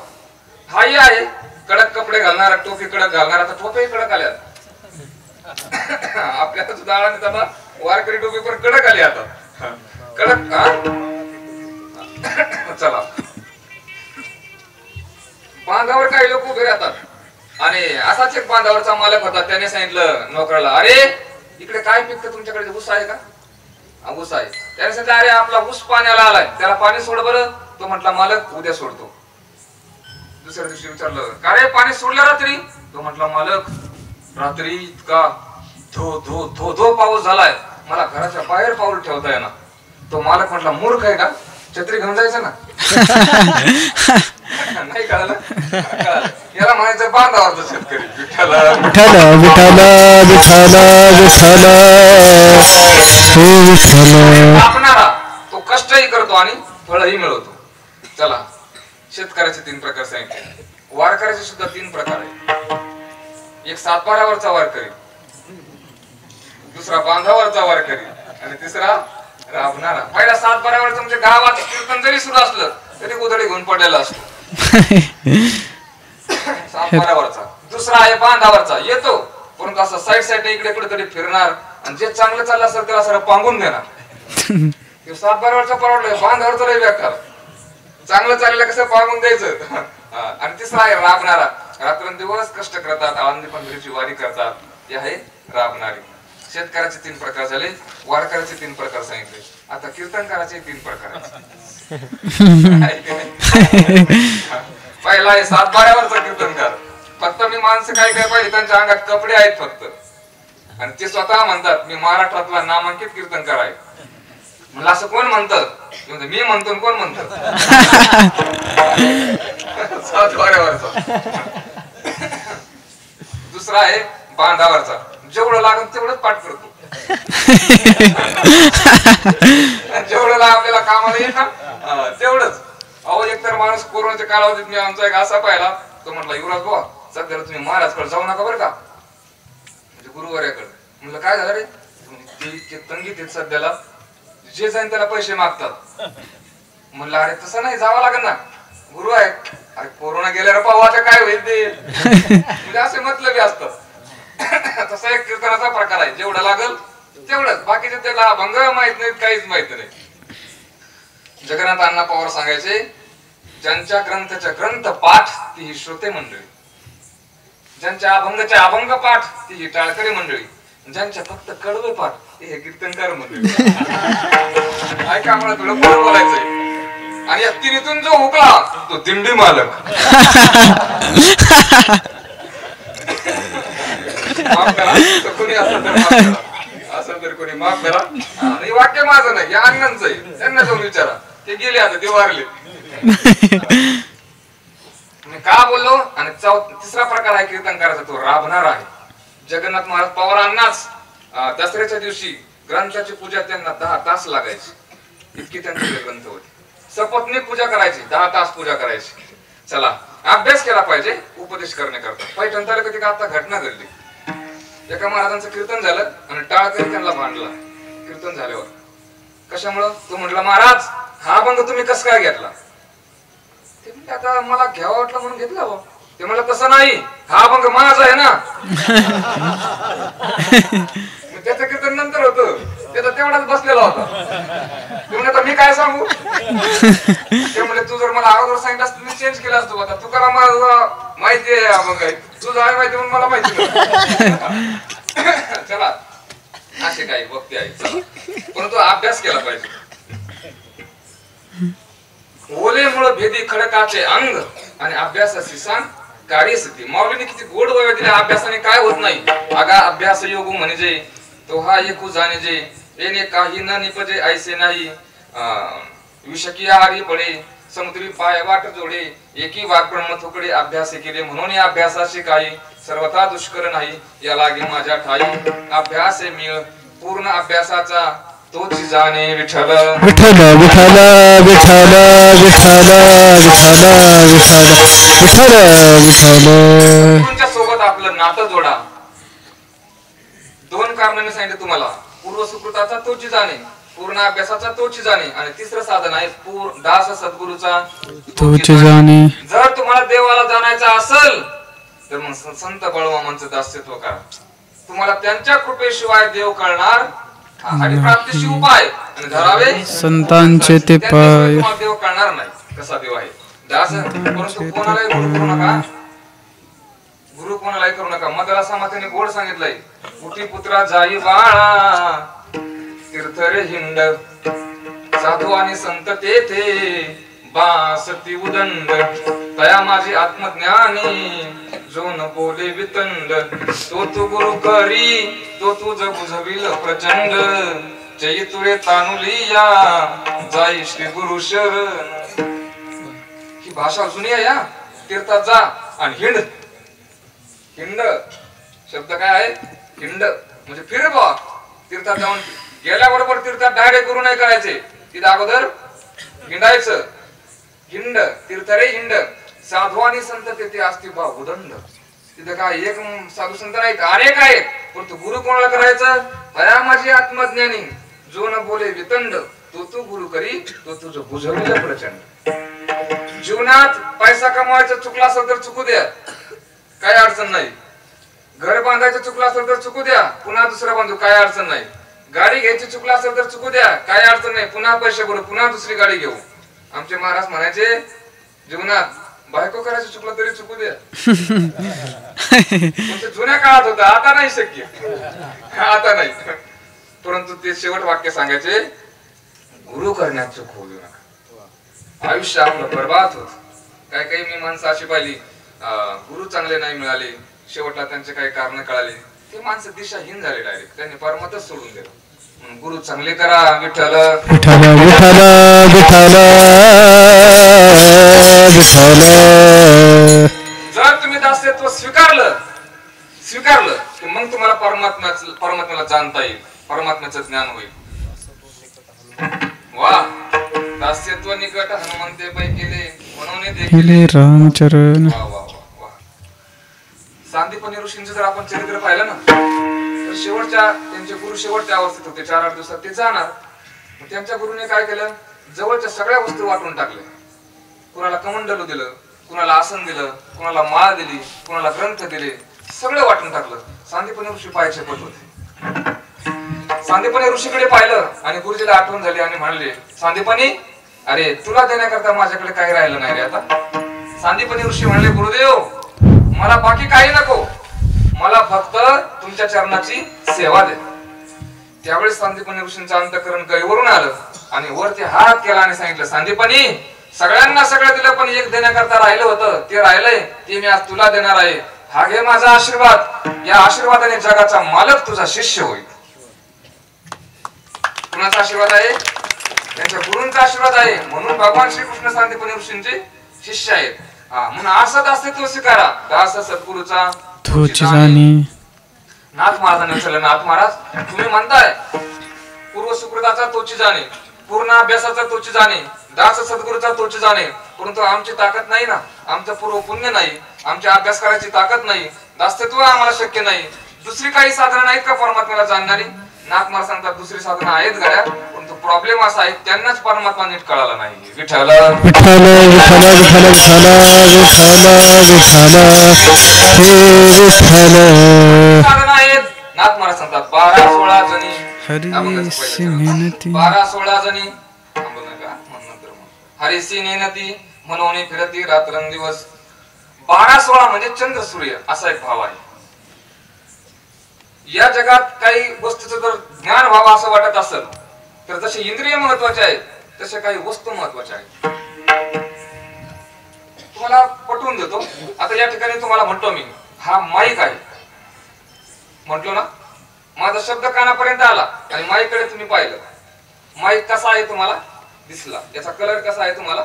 हाही आहे कडक कपडे घालणारा टोपी कडक घालणारा तर टोपी कडक आल्या आपल्याला सुद्धा आता वारकरी टोपी पण कडक आली आता कडक चला बांधावर काही लोक उभे राहतात आणि असाच एक बांधावरचा मालक होता त्याने सांगितलं नोकराला अरे इकडे काय पिकतं तुमच्याकडे ऊस आहे का ऊस आहे त्याने सांगितलं अरे आपला ऊस पाण्याला आलाय त्याला पाणी सोड बरं तो म्हटला मालक उद्या सोडतो दुसऱ्या दिवशी विचारलं, का रे पाणी सोडलं रात्री? तो म्हटला, मालक रात्री इतका धो धो धो धो पाऊस झालाय, मला घराच्या बाहेर पाऊल ठेवता येणार. तो मालक म्हटला, मूर्ख आहे का, छत्री घेऊन जायचं ना. नाही कळालं? याला म्हणायचं बांधावरचा शेतकरी. विठ्ठल विठ्ठल विठ्ठल विठ्ठल विठ्ठल श्री विठ्ठल. कापणारा तो कष्टही करतो आणि फळही मिळवतो. चला, शेतकऱ्याचे 3 प्रकार सांगितले. वारकऱ्याचे सुद्धा 3 प्रकार आहेत. एक सातबाऱ्यावरचा वारकरी, दुसरा बांधावरचा वारकरी आणि तिसरा राबणारा. पहिला सातबाऱ्यावरचा म्हणजे गावात कीर्तन जरी सुरू असलं तरी गोधडी घेऊन पडलेला असतो, सातबाऱ्यावरचा. दुसरा आहे बांधावरचा, येतो परंतु असं साईड साईड इकडे कुठेतरी फिरणार आणि जे चांगलं चाललं असेल त्याला सर पांगून देणार. सातबाऱ्यावरचा परवडलाय, बांधावरचा लय बेकार. चांगलं चाललेलं कसं पांगून द्यायचं. आणि तिसरा आहे राबणारा, रात्रंदिवस कष्ट करतात, आळंदी पंढरीची वारी करतात, ते आहे राबणारे. शेतकऱ्याचे 3 प्रकार झाले, वारकऱ्याचे 3 प्रकार सांगितले. आता कीर्तनकाराचे 3 प्रकार पहिला आहे सातबाऱ्यावरचा कीर्तनकार. फक्त मी माणसं काय काय पाहिजे, त्यांच्या अंगात कपडे आहेत फक्त, आणि ते स्वतः म्हणतात मी महाराष्ट्रातला नामांकित कीर्तनकार आहे. म्हणलं असं कोण म्हणतं? मी म्हणतो, कोण म्हणतं? सातबाऱ्यावरचा. दुसरा आहे बांधावरचा, जेवढं लागेल तेवढंच पाठ करतो. जेवढं आपल्याला कामाला येईल ना तेवढंच. अहो, एकतर माणूस कोरोनाच्या कालावधीत मी आमचा एक असा पाहिला, तो म्हटला, युवराज बुवा सध्याला तुम्ही महाराजकडे जाऊ नका बरं का, म्हणजे गुरुवार्याकडे. म्हणलं काय झालं रे? ते तंगीत आहेत सध्याला, जे जाईन त्याला पैसे मागतात. म्हणलं अरे तसं नाही, जावं लागेल ना, गुरु आहे. अरे कोरोना गेल्यावर पाहू आता काय होईल ते. म्हणजे असे मतलबी असतात. तसा एक कीर्तनाचा प्रकार आहे, जेवढं लागल तेवढंच, बाकीचे त्याला अभंग माहित नाहीत, काहीच माहित नाही. जगन्नाथ अण्णा पवार सांगायचे, ज्यांच्या ग्रंथाच्या ग्रंथ पाठ ती ही श्रोते मंडळी, ज्यांच्या अभंगाच्या अभंग पाठ ती ही टाळकरी मंडळी, ज्यांच्या फक्त कडवे पाठ ते हे कीर्तनकार मंडळी. ऐकामुळे थोडं पुढे बोलायचंय. आणि या तिन्हीतून जो हुकला तो दिंडी मालक. माफ करा, कोणी असं तर कोणी माफ करा. आणि वाक्य माझं नाही, या अण्णांचं आहे, त्यांना जाऊन विचारा. ते गेले आता, ते वारले. मी का बोललो? आणि तिसरा प्रकार आहे कीर्तनकाराचा, तो राबणारा आहे. जगन्नाथ महाराज पवार अण्णाच दसऱ्याच्या दिवशी ग्रंथाची पूजा त्यांना 10 तास लागायची, इतकी त्यांचे ग्रंथ होते. सपत्नीक पूजा करायची, 10 तास पूजा करायची. चला, अभ्यास केला पाहिजे उपदेश करण्याकरता. पैठण तालुक्यात आता घटना घडली. एका महाराजांचं कीर्तन झालं आणि टाळकरी त्यांना मांडला. कीर्तन झाल्यावर कशामुळं? तो म्हटला, महाराज हा अभंग तुम्ही कसं काय घेतला? ते म्हणजे आता मला घ्यावा वाटला म्हणून घेतला बा. ते म्हणलं तसं नाही, हा अभंग माझा आहे ना. त्याचं कीर्तन नंतर होतं, त्याचा तेवढाच बसलेला होता. ते म्हणजे आता मी काय सांगू? ते म्हणजे तू जर मला अगोदर सांगितलं असतं मी चेंज केला असतो. आता तुकारा मला माहिती आहे अभंग आहे, तुझं आहे माहिती म्हणून मला माहिती. चला, असे काही वक्ते आहेत, परंतु अभ्यास केला पाहिजे. ओले मुळ भेदी खडकाचे अंग आणि अभ्यासाची सांग कार्यसिद्धी. माऊलीने किती गोड वया दिल्या. अभ्यासाने काय होत नाही. अगा अभ्यास योग म्हणजे तो हा एकू जाणे जे येणे काही न निपजे ऐसे नाही. विषकी आहारी पडे समुद्री पाय वाट जोडे एकी वाक ब्रह्म थोकडे अभ्यास केले म्हणून या अभ्यासाचे काही सर्वथा दुष्कर नाही. या लागे माझ्या ठाई अभ्यास मिळ पूर्ण अभ्यासाचा तोच जाणे विठ्ठल विठ्ठल विठ्ठल विठ्ठल विठ्ठल विठ्ठल विठ्ठल विठ्ठल विठ्ठल. तुमच्या सोबत आपलं नातं जोडा. 2 कारण मी सांगितले तुम्हाला. पूर्व सुकृताचा तोची जाणे, पूर्ण अभ्यासाचा तोची जाणे आणि तिसरं साधन आहे दास सद्गुरूचा तोची जाणे. जर तुम्हाला देवाला जाणायचं असेल तर मग संत बळवामांचं दास्यत्व करा. तुम्हाला त्यांच्या कृपेशिवाय देव कळणार. हरिप्राप्तीशी उपाय आणि धरावे संतांचे ते पाय. तुम्हाला देव कळणार नाही कसा देव आहे. दास परंतु कोणालाही गुरु करू नका. गुरु कोणालाही करू नका. मदाला समाधाने गोड सांगितलंय. कुटी पुत्रा जाई बाळा तीर्थरे हिंड साधू आणि संत तेथे बासती उदंड दया माझी आत्मज्ञानी जो न बोले वितंड तो तू गुरु करी तो तुझ बुझविल प्रचंड जय तुरे तानुलिया जाई श्री गुरु शरण. ही भाषा जुनी आहे. या तीर्थात जा आणि हिंड. हिंड शब्द काय आहे? हिंड म्हणजे फिर बा. तीर्थात जाऊन गेल्याबरोबर तीर्थात डायरेक्ट करू नाही करायचे. तिथे अगोदर हिंडायचं. हिंड तीर्थ रे हिंड. साधू आणि संत तेथे असती बा उदंड. तिथे काय एक साधू संत नाहीत, अनेक आहेत. पण तू गुरु कोणाला करायचं? दया माझी आत्मज्ञानी जो न बोले वितंड तो तू गुरु करी तो तुझं बुझविल प्रचंड. जीवनात पैसा कमवायचा चुकला असेल तर चुकू द्या, काही अडचण नाही. घर बांधायचं चुकलं असेल तर चुकू द्या, पुन्हा दुसरं बांधू, काही अडचण नाही. गाडी घ्यायची चुकला असेल तर चुकू द्या, काही अडचण नाही. पुन्हा पैसे भरू, पुन्हा दुसरी गाडी घेऊ. आमचे महाराज म्हणायचे जीवनात बायको करायचं चुकलं तरी चुकू द्या. जुन्या काळात होतं, आता नाही शक्य. आता नाही. परंतु ते शेवट वाक्य सांगायचे, गुरु करण्यात चूक होऊ देऊ नका. आयुष्य आपलं बर्बाद होत. काही काही मी माणसं अशी पाहिली, गुरु चांगले नाही मिळाले, शेवटला त्यांचे काही कारण कळाले, ते माणसं दिशाहीन झाले. डायरेक्ट त्यांनी परमतच सोडून दिलं. गुरु चांगले करा. विठ्ठल विठ्ठल विठ्ठल विठ्ठल विठ्ठल. जर तुम्ही दास्यत्व स्वीकारलं की मग तुम्हाला परमात्म्याला जाणता येईल, परमात्म्याचं ज्ञान होईल. वा दास्यत्व निकट हनुमंते पै केले म्हणून केले रामचरण. वा वा वा. सांदीपनी ऋषींचं जर आपण चरित्र पाहिलं ना, तर त्यांचे गुरु शेवटच्या अवस्थेत होते. 4-8 दिवसात ते जाणार. त्यांच्या गुरुने काय केलं? जवळच्या सगळ्या वस्तू वाटून टाकल्या. कुणाला कमंडलू दिलं, कुणाला आसन दिलं, कुणाला माळ दिली, कुणाला ग्रंथ दिले, सगळं वाटून टाकलं. सांदीपनी ऋषी पायाचे पट होते. सांदीपनी ऋषीकडे पाहिलं आणि गुरुजीला आठवण झाली आणि म्हणले, सांदीपनी अरे तुला देण्याकरता माझ्याकडे काही राहिलं नाही रे आता. सांदीपनी ऋषी म्हणले, गुरुदेव मला बाकी काही नको, मला फक्त तुमच्या चरणाची सेवा दे. त्यावेळेस सांदीपनी ऋषींचं अंतःकरण गैवरून आलं आणि वरती हात केला आणि सांगितलं, सांदीपनी सगळ्यांना सगळं दिलं पण एक देण्याकरता राहिलं होतं, ते राहिलंय, ते मी आज तुला देणार आहे. हा घे माझा आशीर्वाद. या आशीर्वादाने जगाचा मालक तुझा शिष्य होईल. कुणाचा आशीर्वाद आहे? त्यांच्या गुरूंचा आशीर्वाद आहे. म्हणून भगवान श्रीकृष्ण सांदीपनी ऋषींचे शिष्य आहेत. म्हणून असत अस्तित्व स्वीकारा. दास सद्गुरूचा तोची जाणी. नाथ महाराजांनी विचारलं, नाथ महाराज तुम्ही म्हणताय पूर्व सुकृताचा तोची जाणे, पूर्ण अभ्यासाचा तोची जाणे, दास सद्गुरूचा तोची जाणे, परंतु आमची ताकद नाही ना, आमचं पूर्व पुण्य नाही, आमच्या अभ्यास करायची ताकद नाही, दास्यत्व आम्हाला शक्य नाही. दुसरी काही साधनं नाहीत का परमात्म्याला जाणणारी? नाथ महाराज सांगतात दुसरी साधनं आहेत गड्या, परंतु प्रॉब्लेम असा आहे त्यांनाच परमात्मा नीट कळाला नाही. विठ्ठल विठ्ठल विठ्ठल विठ्ठल विठ्ठल हे साधनं आहेत. नाथ महाराज सांगतात 12-16 जणी, हरिसी मेहनती 12-16 जणी हरिसी नेनती म्हणून फिरती रात्रंदिवस. 12-16 म्हणजे चंद्र सूर्य असा एक भाव आहे. या जगात काही वस्तूचं जर ज्ञान व्हावं असं वाटत असेल तर जसे इंद्रिय महत्वाचे आहेत तसे काही वस्तू महत्वाच्या आहेत. तुम्हाला पटवून देतो. आता या ठिकाणी तुम्हाला म्हणतो मी, हा माईक आहे म्हटलो ना, माझा शब्द कानापर्यंत आला आणि माईकडे तुम्ही पाहिलं. माईक कसा आहे तुम्हाला दिसला, याचा कलर कसा आहे तुम्हाला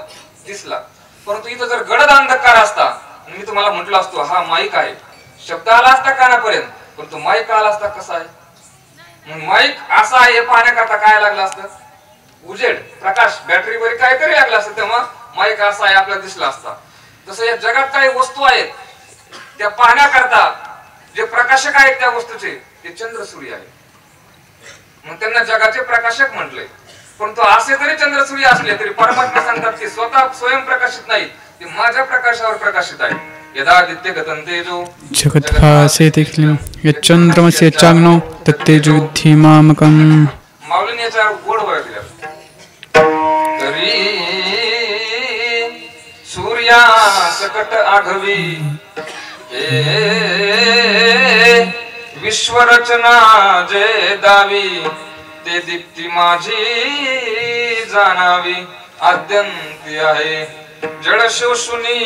दिसला. परंतु इथं जर गडद अंधकार असता आणि मी तुम्हाला म्हटलं असतो हा माईक आहे, शब्द आला असता कानापर्यंत, परंतु माईक आला असता कसा आहे. मग माईक असा आहे पाहण्याकरता काय लागलं असतं? उजेड, प्रकाश, बॅटरी वगैरे काहीतरी लागलं असतं, तेव्हा माईक असा आहे आपल्याला दिसला असता. तसं या जगात काही वस्तू आहेत त्या पाहण्याकरता जे प्रकाशक आहेत त्या वस्तूचे ते चंद्र सूर्य आहे. मग त्यांना जगाचे प्रकाशक म्हटले. परंतु असे जरी चंद्र सूर्य असले तरी परमात्मा सांगतात की स्वतः स्वयं प्रकाशित नाही, ते माझ्या प्रकाशावर प्रकाशित आहे. यदादित्य गतं तेजो जगद्भासे देखील यच्चंद्रमस्य चाग्नो तत्तेजोद्धि मामकम्. माऊलीने याच्यावर गोड वळ दिला. तरी सूर्या सकट आघवी विश्वरचना जे दावी, ते दीप्ती माझी जाणावी आद्यंती आहे जड शोषुनी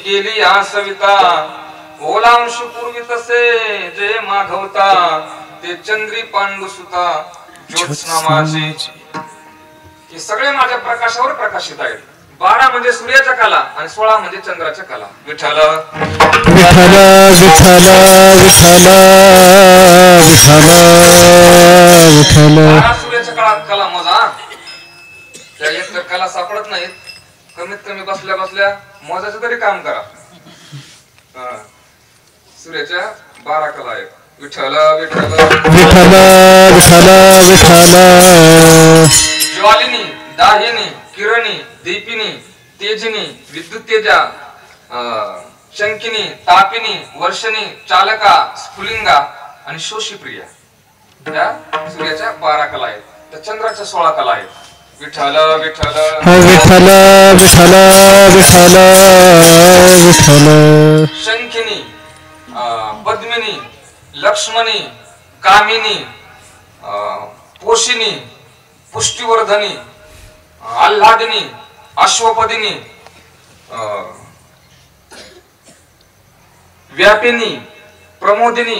गेली या सविता ओलांश पूर्वी तसे जे मागवता ते चंद्री पांडू सुता ज्योत्स्ना माझी. हे सगळे माझ्या प्रकाशावर प्रकाशित आहेत. 12 म्हणजे सूर्याच्या कला आणि 16 म्हणजे चंद्राच्या कला. विठ्ठल विठ्ठल विठ्ठल विठ्ठल विठ्ठल विठ्ठल. 12 सूर्याच्या कला मोजा. त्या एक तर कला सापडत नाहीत. कमीत कमी बसल्या बसल्या मोजाचं तरी काम करा. सूर्याच्या 12 कला आहेत. विठ्ठल विठ्ठल विठ्ठल विठ्ठल विठ्ठल. ज्वालिनी दाहिनी किरणी दीपिनी तेजिनी विद्युत तेजा शंकिनी तापिनी वर्षणी चालका स्फुलिंगा आणि शोषीप्रिया. या सूर्याच्या 12 कला आहेत. त्या चंद्राच्या 16 कला आहेत. विठ्ठल विठ्ठल विठ्ठल विठ्ठल विठ्ठल विठ्ठल. शंखिनी पद्मिनी लक्ष्मणी कामिनी पोषिनी पुष्टिवर्धनी आल्हादिनी अश्वपदिनी व्यापिनी प्रमोदिनी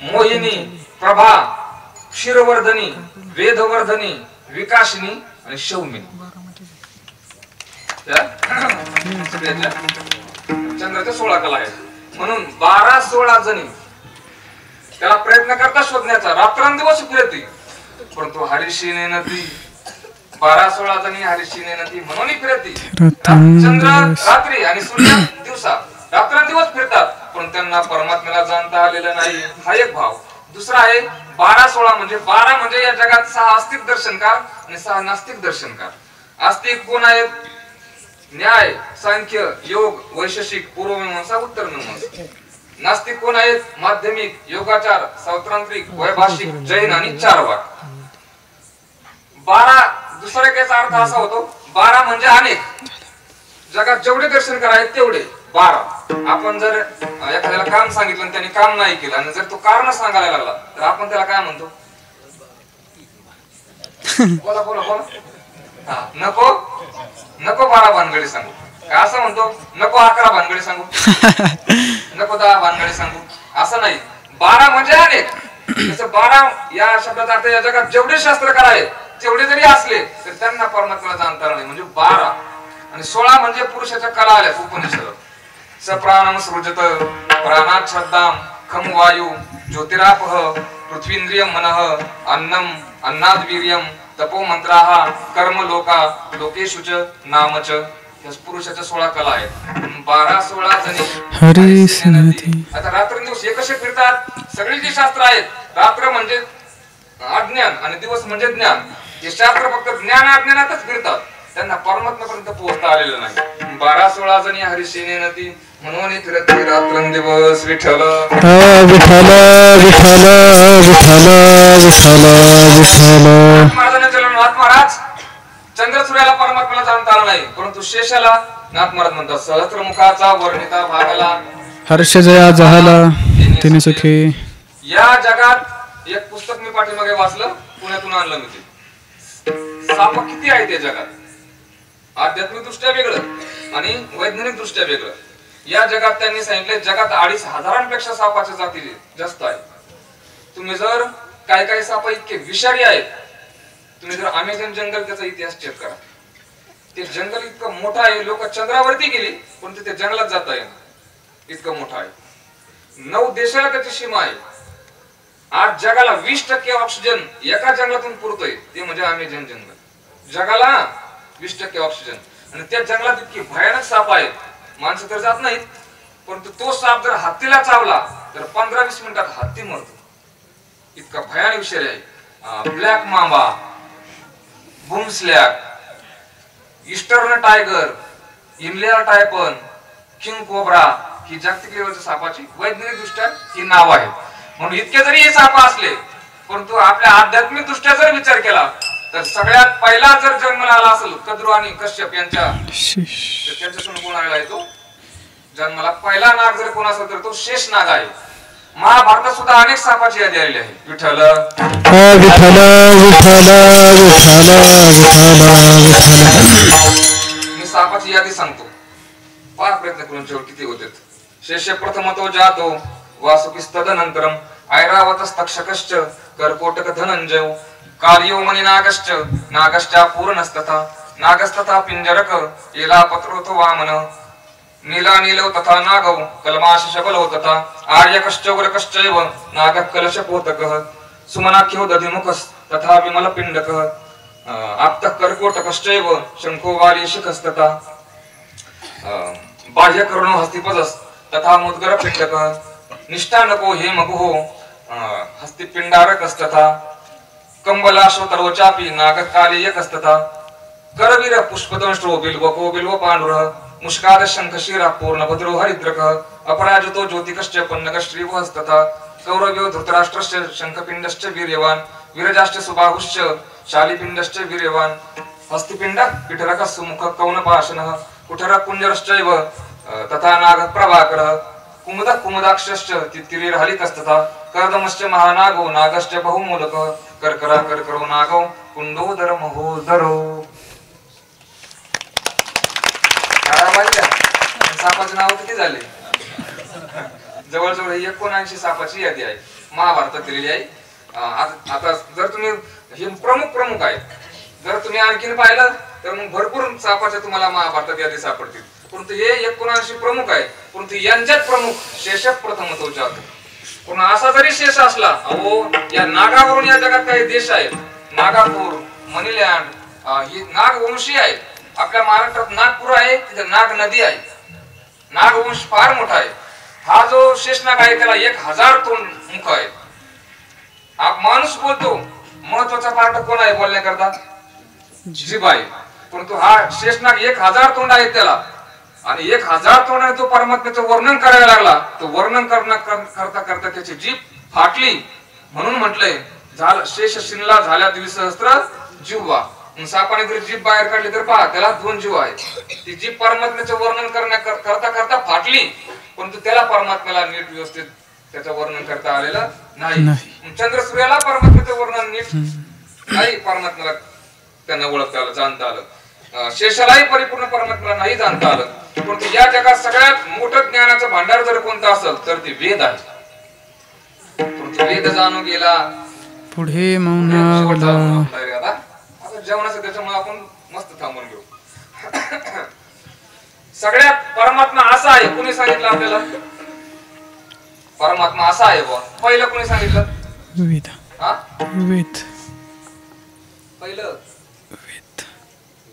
मोहिनी प्रभा क्षीरवर्धनी वेदवर्धनी विकासिनी आणि शौमिनी. चंद्राच्या 16 कला आहेत. म्हणून 12-16 जणी त्याला प्रयत्न करता शोधण्याचा. रात्रंदिवस फिरती परंतु हरीशी नेनती. 12-16 जणी हरीशी नेनती म्हणून फिरती. चंद्र रात्री आणि सूर्य दिवसा रात्रंदिवस फिरतात पण त्यांना परमात्म्याला जाणता आलेलं नाही. हा एक भाव. दुसरा आहे 12-16 म्हणजे 12 म्हणजे या जगात 6 आस्तिक दर्शनकार आणि 6 नास्तिक दर्शनकार. आस्तिक कोण आहेत? न्याय सांख्य योग वैशेषिक पूर्वमीमांसा उत्तर मीमांसा. नास्तिक कोण आहेत? माध्यमिक योगाचार सौत्रांत्रिक वैभाषिक जैन आणि चारवाक. 12 दुसरा याचा अर्थ असा होतो 12 म्हणजे अनेक. जगात जेवढे दर्शनकार आहेत तेवढे 12. आपण जर एखाद्याला काम सांगितलं आणि त्याने काम नाही केलं आणि जर तो कारण सांगायला लागला तर आपण त्याला काय म्हणतो? बोला बोला बोला. नको नको 12 भानगडी सांगू. काय असं म्हणतो? नको 11 भानगडी सांगू. नको 10 भानगडी सांगू. असं नाही. 12 म्हणजे अनेक. जसं 12 या शब्दाचा अर्थ या जगात जेवढे शास्त्रकार आहेत तेवढे जरी असले तर त्यांना परमात्म्याला जाणता नाही. म्हणजे 12 आणि 16 म्हणजे पुरुषाच्या कला आल्या. उपनिषद सप्राणम सृजत प्राणात श्रद्धाम खम वायू ज्योतिरापह पृथ्वींद्रियम मनः अन्नम अन्नाद वीर्यम तपो मंत्राहा कर्म लोका लोकेशुच नामच. या पुरुषाच्या 16 कला आहेत. 12-16 जणी हरी. आता रात्रंदिवस हे कसे फिरतात? सगळी जी शास्त्र आहेत. रात्र म्हणजे अज्ञान आणि दिवस म्हणजे ज्ञान. हे शास्त्र फक्त ज्ञान अज्ञानातच फिरतात. त्यांना परमात्म्यापर्यंत पोहोचता आलेलं नाही. 12-16 जणी हरिसेनेनती म्हणून फिरते रात्रंदिवस. विठ्ठल विठ्ठल विठ्ठल विठ्ठल विठ्ठल विठ्ठल. नाथ महाराज चंद्र सूर्याला परमात्म्याला जाणता आला नाही परंतु शेषाला नाथ महाराज म्हणतात सहस्त्रमुखाचा वर्णिता भागाला हर्ष जया जहाला तिने सुखी. या जगात एक पुस्तक मी पाठीमागे वाचलं. पुण्यातून आणलं मी ते. साप किती आहेत या जगात? आध्यात्मिक दृष्ट्या वेगळं आणि वैज्ञानिक दृष्ट्या वेगळं. या जगात त्यांनी सांगितले जगात 2,500 सापाच्या जाती जास्त आहेत. तुम्ही जर काही साप इतके विषारी आहेत. तुम्ही जर अमेझॉन जंगल त्याचा इतिहास चेक करा. ते जंगल इतकं मोठं आहे. लोक चंद्रावरती गेली पण ते जंगलात जाता येईल इतकं मोठं आहे. 9 देशाला त्याची सीमा आहे. आज जगाला 20% ऑक्सिजन एका जंगलातून पुरतोय ते म्हणजे अमेझॉन जंगल. जगाला 20% ऑक्सिजन आणि त्या जंगलात इतकी भयानक साप आहेत. माणसं तर जात नाहीत परंतु तो साप जर हत्तीला चावला तर 15-20 मिनिटात हत्ती मरतो. इतका भयानक विषय आहे. Black mamba boomslang eastern tiger इमलेअर टायपन किंग कोब्रा ही जागतिक लेवलच्या सापाची वैज्ञानिक दृष्ट्या ही नाव आहेत. म्हणून इतके जरी हे साप असले परंतु आपल्या आध्यात्मिक दृष्ट्या जर विचार केला तर सगळ्यात पहिला जर जन्माला आला असेल कद्रू आणि कश्यप त्यांच्यातून कोण आलेला आहे? तो जन्माला पहिला नाग जर कोण असेल तर तो शेष नाग आहे. महाभारतात सुद्धा अनेक सापाची यादी आलेली आहे. विठ्ठल विठ्ठल विठ्ठल विठ्ठल विठ्ठल. मी सापाची यादी सांगतो. पहा प्रयत्न करून शेवट किती होते. शेष प्रथमतो जातो वासुकिस्तदनंतरम ऐरावतस्तक्षकश्च कर्कोटक धनंजय कार्यो मणि नागश्च पूर्णस्तथा नागस्तथा पिंजरक एलापत्रोतो वामन नीला नीलव तथा नागव कलमाश शबलव तथा आर्यकश्च उरकश्चैव नागः कलशपोतकः सुमनाख्यो दधिमुखस् तथा विमल पिंडकः आप्तः कर्कोटकश्चैव शंखो वालीशिखस्तथा बाह्यकर्णो हस्तिपदस् तथा मुद्गर पिंडकः निष्ठानको हेमगुहो हस्तिपिंडारकस्तथा कंबलाशो तरोचापि नागकालीयकस्तथा करवीर पुष्पदंष्टो बिल्वको बिल्व पांडुरः मुष्काद शंखशिरा पूर्णभद्रो हरिद्रकः अपराजितो ज्योतिकश्च पन्नकश्रीवहस्तथा कौरव्यो धृतराष्ट्रश्च शंखपिंडश्च वीर्यवान् वीरजाश्च सुबाहुश्च शालिपिंडश्च वीर्यवान् हस्तिपिंडः पिठरकः सुमुखः कौनपाशनः कुठरः कुञ्जरश्चैव तथा नागः प्रभाकरः कुमुदः कुमुदाक्षश्च तित्तिरीर्हलिकस्तथा कर्दमश्च महानागो नागश्च बहुमूलकः कर्करः कर्करो नागो कुंडोदर महोदरो. सापाचे नाव किती झाले? जवळजवळ 79 सापाची यादी आहे महाभारतात दिलेली आहे. आता जर तुम्ही हे प्रमुख आहेत, जर तुम्ही आणखीन पाहिलं तर मग भरपूर सापाच्या तुम्हाला महाभारतात यादी सापडतील. परंतु हे 79 प्रमुख आहेत. परंतु यांच्यात प्रमुख शेष प्रथमतो जातो. पण असा जरी शेष असला, अहो या नागावरून या जगात काही देश आहेत, नागापूर, मनीलँड, ही नागवंशी आहेत. आपल्या महाराष्ट्रात नागपूर आहे, तिथे नाग नदी आहे. नागवंश फार मोठा आहे. हा जो शेषनाग आहे त्याला 1000 तोंड मुख आहेत. माणूस बोलतो, महत्वाचा पार्ट कोण आहे बोलण्याकरता? जीभ आहे. परंतु हा शेषनाग 1000 तोंड आहेत त्याला, आणि 1000 तोंडाने तो परमात्म्याचं वर्णन करायला लागला. तो वर्णन करता करता त्याची जीभ फाटली. म्हणून म्हटलंय शेष शिनला झाल्या 2सहस्त्र जिव्हा. सापाने जर जीभ बाहेर काढली तर पहा त्याला 2 जीव आहेत. ती जीभ परमात्म्याचं वर्णन करता करता फाटली, परंतु त्याला परमात्म्याला नीट व्यवस्थित त्याचं वर्णन करता आलेलं नाही. चंद्र सूर्याला परमात्म्याचं वर्णन नीट नाही परमात्म्याला त्यांना ओळखता आलं, जाणता आलं. शेषालाही परिपूर्ण परमात्म्याला नाही जाणता आलं. परंतु या जगात सगळ्यात मोठं ज्ञानाचं भांडार जर कोणतं असेल तर ते वेद आहे. परंतु वेद जाणून गेला पुढे मौनावला. जेवणाचं त्याच्यामुळे आपण मस्त थांबून घेऊ. सगळ्यात परमात्मा असा आहे. कुणी सांगितलं आपल्याला परमात्मा असा आहे? पहिलं कुणी सांगितलं? वेद. वेद. पहिलं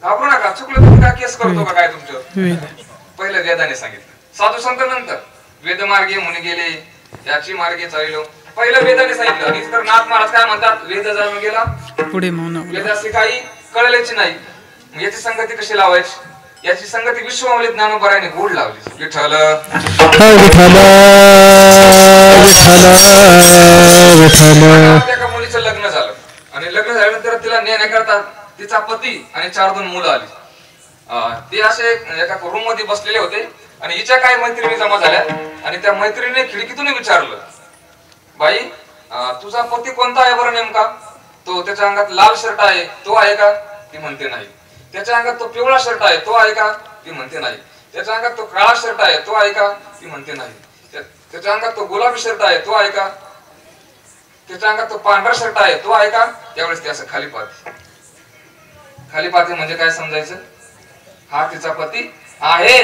घाबरू नका, चुकलं तुम्ही काय केस करतो का काय तुमचं? पहिलं वेदाने सांगितलं. साधू संत नंतर वेद मार्गे मुनी गेले याची मार्गे चाललो. पहिलं वेदाने सांगितलं. आणि तर नाथ महाराज काय म्हणतात? वेद जाणून गेला पुढे मौनावला. वेदाची काही कळल्याची नाही. याची संगती कशी लावायची? याची संगती विश्वमाऊली ज्ञानोबराने गोड लावली. विठ्ठल विठ्ठल विठ्ठल. त्या मुलीचं लग्न झालं आणि लग्न झाल्यानंतर तिला नेण्याकरता तिचा पती आणि 4 मुलं आली. ते असे एका रूम मध्ये बसलेले होते आणि हिच्या काही मैत्रिणी जमा झाल्या आणि त्या मैत्रिणीने खिडकीतून विचारलं, बाई तुझा पती कोणता आहे बरं नेमका? तो त्याच्या अंगात लाल शर्ट आहे, तो आहे का? ती म्हणते नाही. त्याच्या अंगात तो पिवळा शर्ट आहे, तो आहे का? ती म्हणते नाही. त्याच्या अंगात तो काळा शर्ट आहे, तो आहे का? ती म्हणते नाही. त्याच्या अंगात तो गुलाबी शर्ट आहे, तो आहे का? त्याच्या अंगात तो पांढरा शर्ट आहे, तो आहे का? त्यावेळेस ती असं खाली पाहते. खाली पाहते म्हणजे काय समजायचं? हा तिचा पती आहे.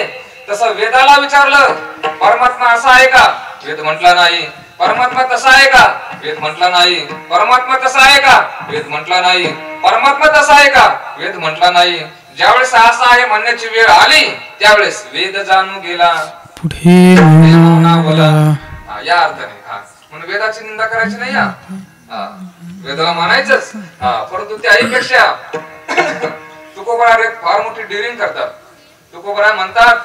तसं वेदाला विचारलं, परमात्मा असा आहे का? वेद म्हटला नाही. परमात्मा तसा आहे का? वेद म्हटला नाही. परमात्मा तसा आहे का? वेद म्हटला नाही. परमात्मा तसा आहे का? वेद म्हटला नाही. ज्यावेळेस असा आहे म्हणण्याची वेळ आली त्यावेळेस वेद जाणू गेला पुढे मौनावला. या अर्थाने म्हणून वेदाची निंदा करायची नाही. वेदाला मानायचंच. परंतु त्याहीपेक्षा तुकोबराय फार मोठी डिरिंग करतात. तुकोबराय म्हणतात,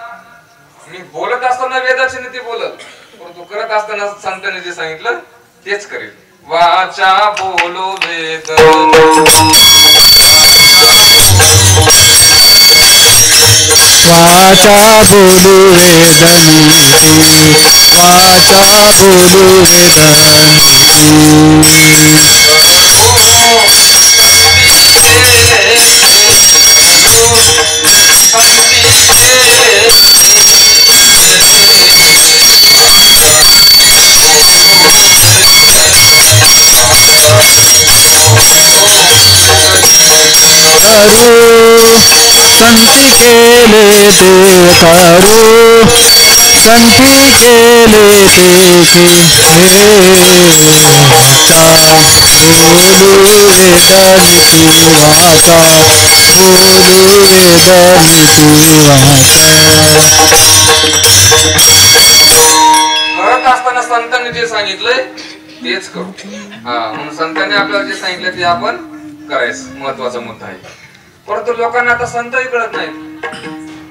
मी बोलत असताना वेदाची नीती बोलत, परंतु करत असताना संतांनी जे सांगितलं तेच करेल. वाचा बोलो वेद वाचा बोलू वेदनी. वाचा बोलू वेदनी. संती केले देवतारू संती केले देखे वाचा बोलू वेदांची वाचा बोलू वेदांची वाचा. करत असताना संतांनी जे सांगितलंय तेच करू. म्हणून संतांनी आपल्याला जे सांगितलं ते आपण करायचं महत्वाचा मुद्दा आहे. परंतु लोकांना आता संतही कळत नाहीत.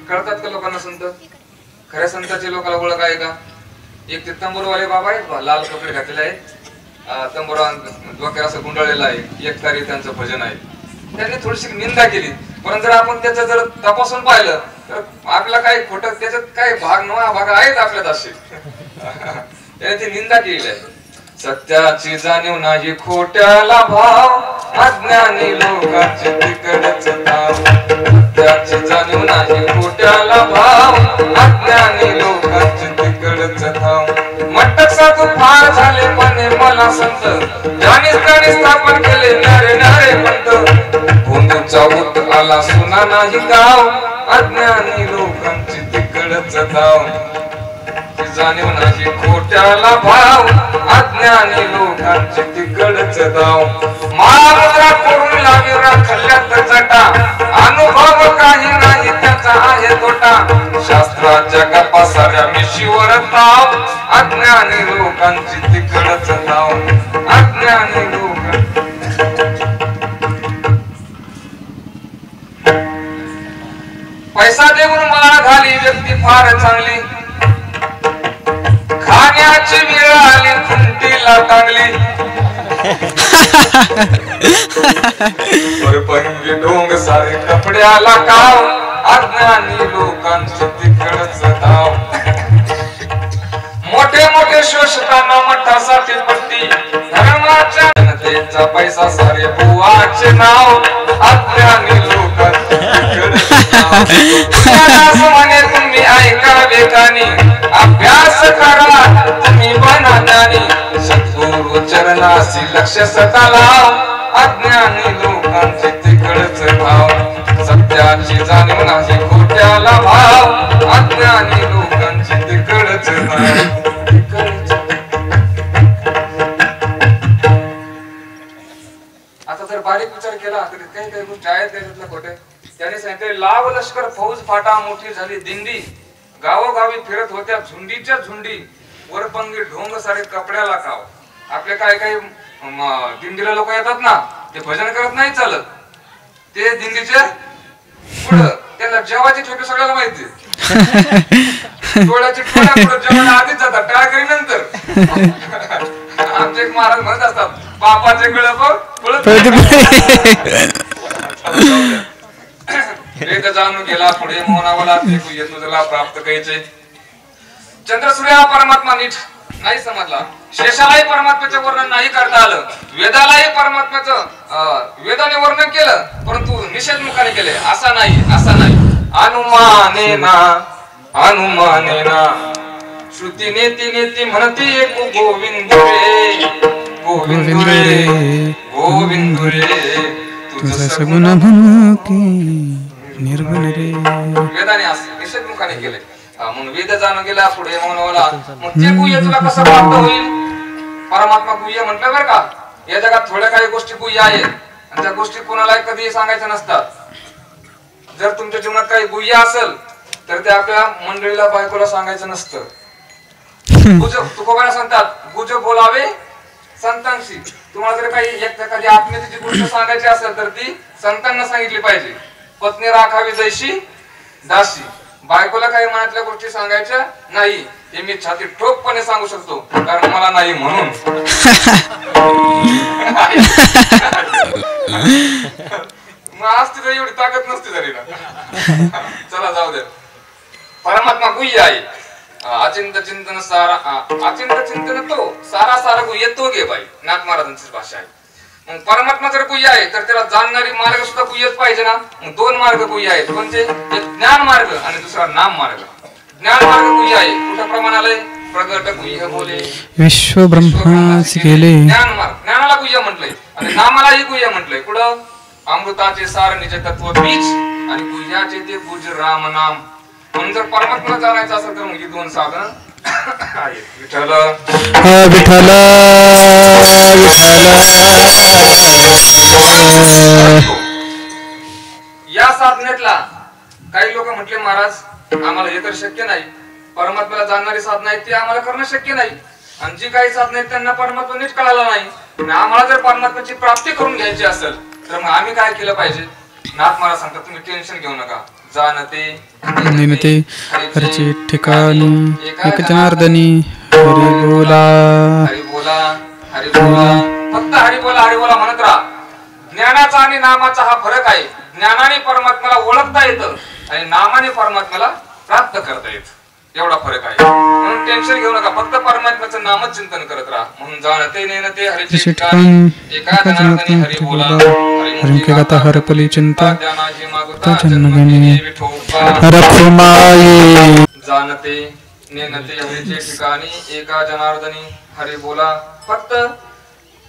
कळतात का लोकांना संत? खऱ्या संतांची लोकांना ओळख आहे का? एक ते तंबूरवाले बाबा आहेत, लाल कपडे घातलेले आहेत, तंबुरा डोक्यात असं गुंडाळलेला आहे, एक तारी त्यांचं भजन आहे. त्यांनी थोडीशी निंदा केली, परंतु जर आपण त्याचं जर तपासून पाहिलं तर आपल्याला काही खोटं त्याच्यात काही भाग नवा भाग आहेत आपल्यात असे. त्याने ती निंदा केलेली आहे. सत्याची जाणीव नाही खोट्याला भाव अज्ञानी लोकांचे तिकडच धाव. सत्याची जाणीव नाही खोट्याला भाव अज्ञानी लोकांचे तिकडच धाव. मटक साधू फार झाले म्हणे मला संत ज्याने स्थानी स्थापन केले नारे नारे पंत. भोंदूचा उत आला सुना नाही गाव अज्ञानी लोकांचे तिकडच धाव. जाणीव नाही खोट्याला भाव अज्ञानी लोकांची तिकडच धाव. महामुद्रा करून लावी राखल्यात जटा अनुभव काही नाही त्याचा आहे तोटा. शास्त्राच्या गप्पा साऱ्या मिशीवर ताव अज्ञानी लोकांची तिकडच धाव. अज्ञानी लोक पैसा देऊन माळ घाली व्यक्ती फार चांगली. खाण्याची वेळ आली खुंटीला टांगली. परपंगी ढोंग सारे कपड्याला काव अज्ञानी लोकांची तिकडच धाव. मोठे मोठे शोषकांना मठासाठी पट्टी धर्माच्या जनतेचा पैसा सारे बुवाचे नाव अज्ञानी लोकांची तिकडच धाव. म्हणे तुम्ही ऐका वेगाने अभ्यास करा तुम्ही बना ज्ञानी. सद्गुरु चरणासी लक्ष सदा लाव अज्ञानी लोकांचे तिकडच भाव. सत्याची जाणीव नाही खोट्याला भाव अज्ञानी लोकांचे तिकडच भाव. आता जर बारीक विचार केला तर काही काही गोष्टी आहेत त्याच्यातल्या खोटे. त्याने सांगितले लाव लष्कर फौज फाटा मोठी झाली दिंडी. गावोगावी फिरत होत्या झुंडीच्या झुंडी वरपंगी ढोंग सारे कपड्याला काव. आपले काय काही दिंडीला लोक येतात ना ते भजन करत नाही चालत. ते दिंडीचे पुढं त्याला जेवाची ठोके सगळ्याला माहिती. डोळ्याची ठोड्या पुढे जेवण आधीच जातात टाळकरी नंतर. आमचे एक महाराज म्हणत असतात बापाचे गळ वेद जाणून गेला पुढे मौनावला ते तुझला प्राप्त करायचे. चंद्र सूर्य हा परमात्मा नीट नाही समजला. शेषालाही परमात्म्याचं वर्णन नाही करता आलं. वेदालाही परमात्म्याचं वेदाने वर्णन केलं परंतु निषेध मुखाने केले. असा नाही असा नाही. अनुमानेना अनुमानेना श्रुती नेती नेती म्हणती एक गोविंद रे गोविंद रे गोविंद रे तुझं सगुण म्हणू की निर्गुण रे. वेदाने असं निषेध मुखाने केले. म्हणून वेद जाणून गेला पुढे म्हणून मग ते गुह्य तुला कसं प्राप्त होईल? परमात्मा गुह्य म्हटलं बरं का. या जगात थोड्या काही गोष्टी गुह्य आहेत आणि त्या गोष्टी कोणाला कधी सांगायच्या नसतात. जर तुमच्या जीवनात काही गुह्य असेल तर ते आपल्या मंडळीला बायकोला सांगायचं नसतं. तुकोबाला सांगतात गुज बोलावे संतांशी. तुम्हाला जर काही एखादी आत्मीयतेची गोष्ट सांगायची असेल तर ती संतांना सांगितली पाहिजे. पत्नी राखावी जैशी दासी. बायकोला काही मनातल्या गोष्टी सांगायच्या नाही. हे मी छाती ठोकपणे सांगू शकतो कारण मला नाही म्हणून. मग आज तिला एवढी ताकद नसते तरी ना. चला जाऊ दे. परमात्मा गुह्य आहे. अचिंत चिंतन सारा अचिंत चिंतन तो सारा सारा गुह्य तो घे बाई. नाथ महाराजांची भाषा आहे. मग परमात्मा जर गुह्य आहे तर त्याला जाणणारी मार्ग सुद्धा गुह्यच पाहिजे ना. मग दोन मार्ग गुह्य आहेत. कोणते? एक ज्ञान मार्ग आणि दुसरा नाम मार्ग. ज्ञान मार्ग गुह्य आहे. कुठं प्रमाण आलंय? प्रगट गुह्य बोले विश्व ब्रह्मासी केले. ज्ञान मार्ग ज्ञानाला गुह्य म्हटलंय आणि नामालाही गुह्य म्हटलंय. कुठं? अमृताचे सार निज तत्व बीज आणि गुह्याचे ते गुज राम नाम. म्हणून जर परमात्म्याला जाणायचं असेल तर मग ही दोन साधन आहेत. विठ्ठल विठ्ठल या साधनेतला काही लोक म्हटले महाराज आम्हाला हे तर शक्य नाही, परमात्म्याला जाणणारी साधना आहे ती आम्हाला करणं शक्य नाही, आणि जी काही साधना आहेत त्यांना परमात्मा नीट कळाला नाही. आणि आम्हाला जर परमात्म्याची प्राप्ती करून घ्यायची असेल तर मग आम्ही काय केलं पाहिजे. नाथ महाराज सांगतात तुम्ही टेन्शन घेऊ नका. जाणते नेमते हरचे ठिकाणी एक जनार्दनी हरी बोला हरी बोला हरी बोला. फक्त हरी बोला हरी बोला म्हणत राहा. ज्ञानाचा आणि नामाचा हा फरक आहे. ज्ञानाने परमात्म्याला ओळखता येतं आणि नामाने परमात्म्याला प्राप्त करता येतं, एवढा फरक आहे. म्हणून टेन्शन घेऊ नका, फक्त परमात्म्याचं नामच चिंतन करत राहा. म्हणून जाणते नेनते हरीचे ठिकाणी एका जनार्दनी हरी बोला हरिमुखे गाता हरपली चिंता ध्यानाची मागुता तो जन्मगणे जन्मगणे विठोबा. रखुमाई. जाणते नेनते हरीचे ठिकाणी एका जनार्दनी हरी बोला. फक्त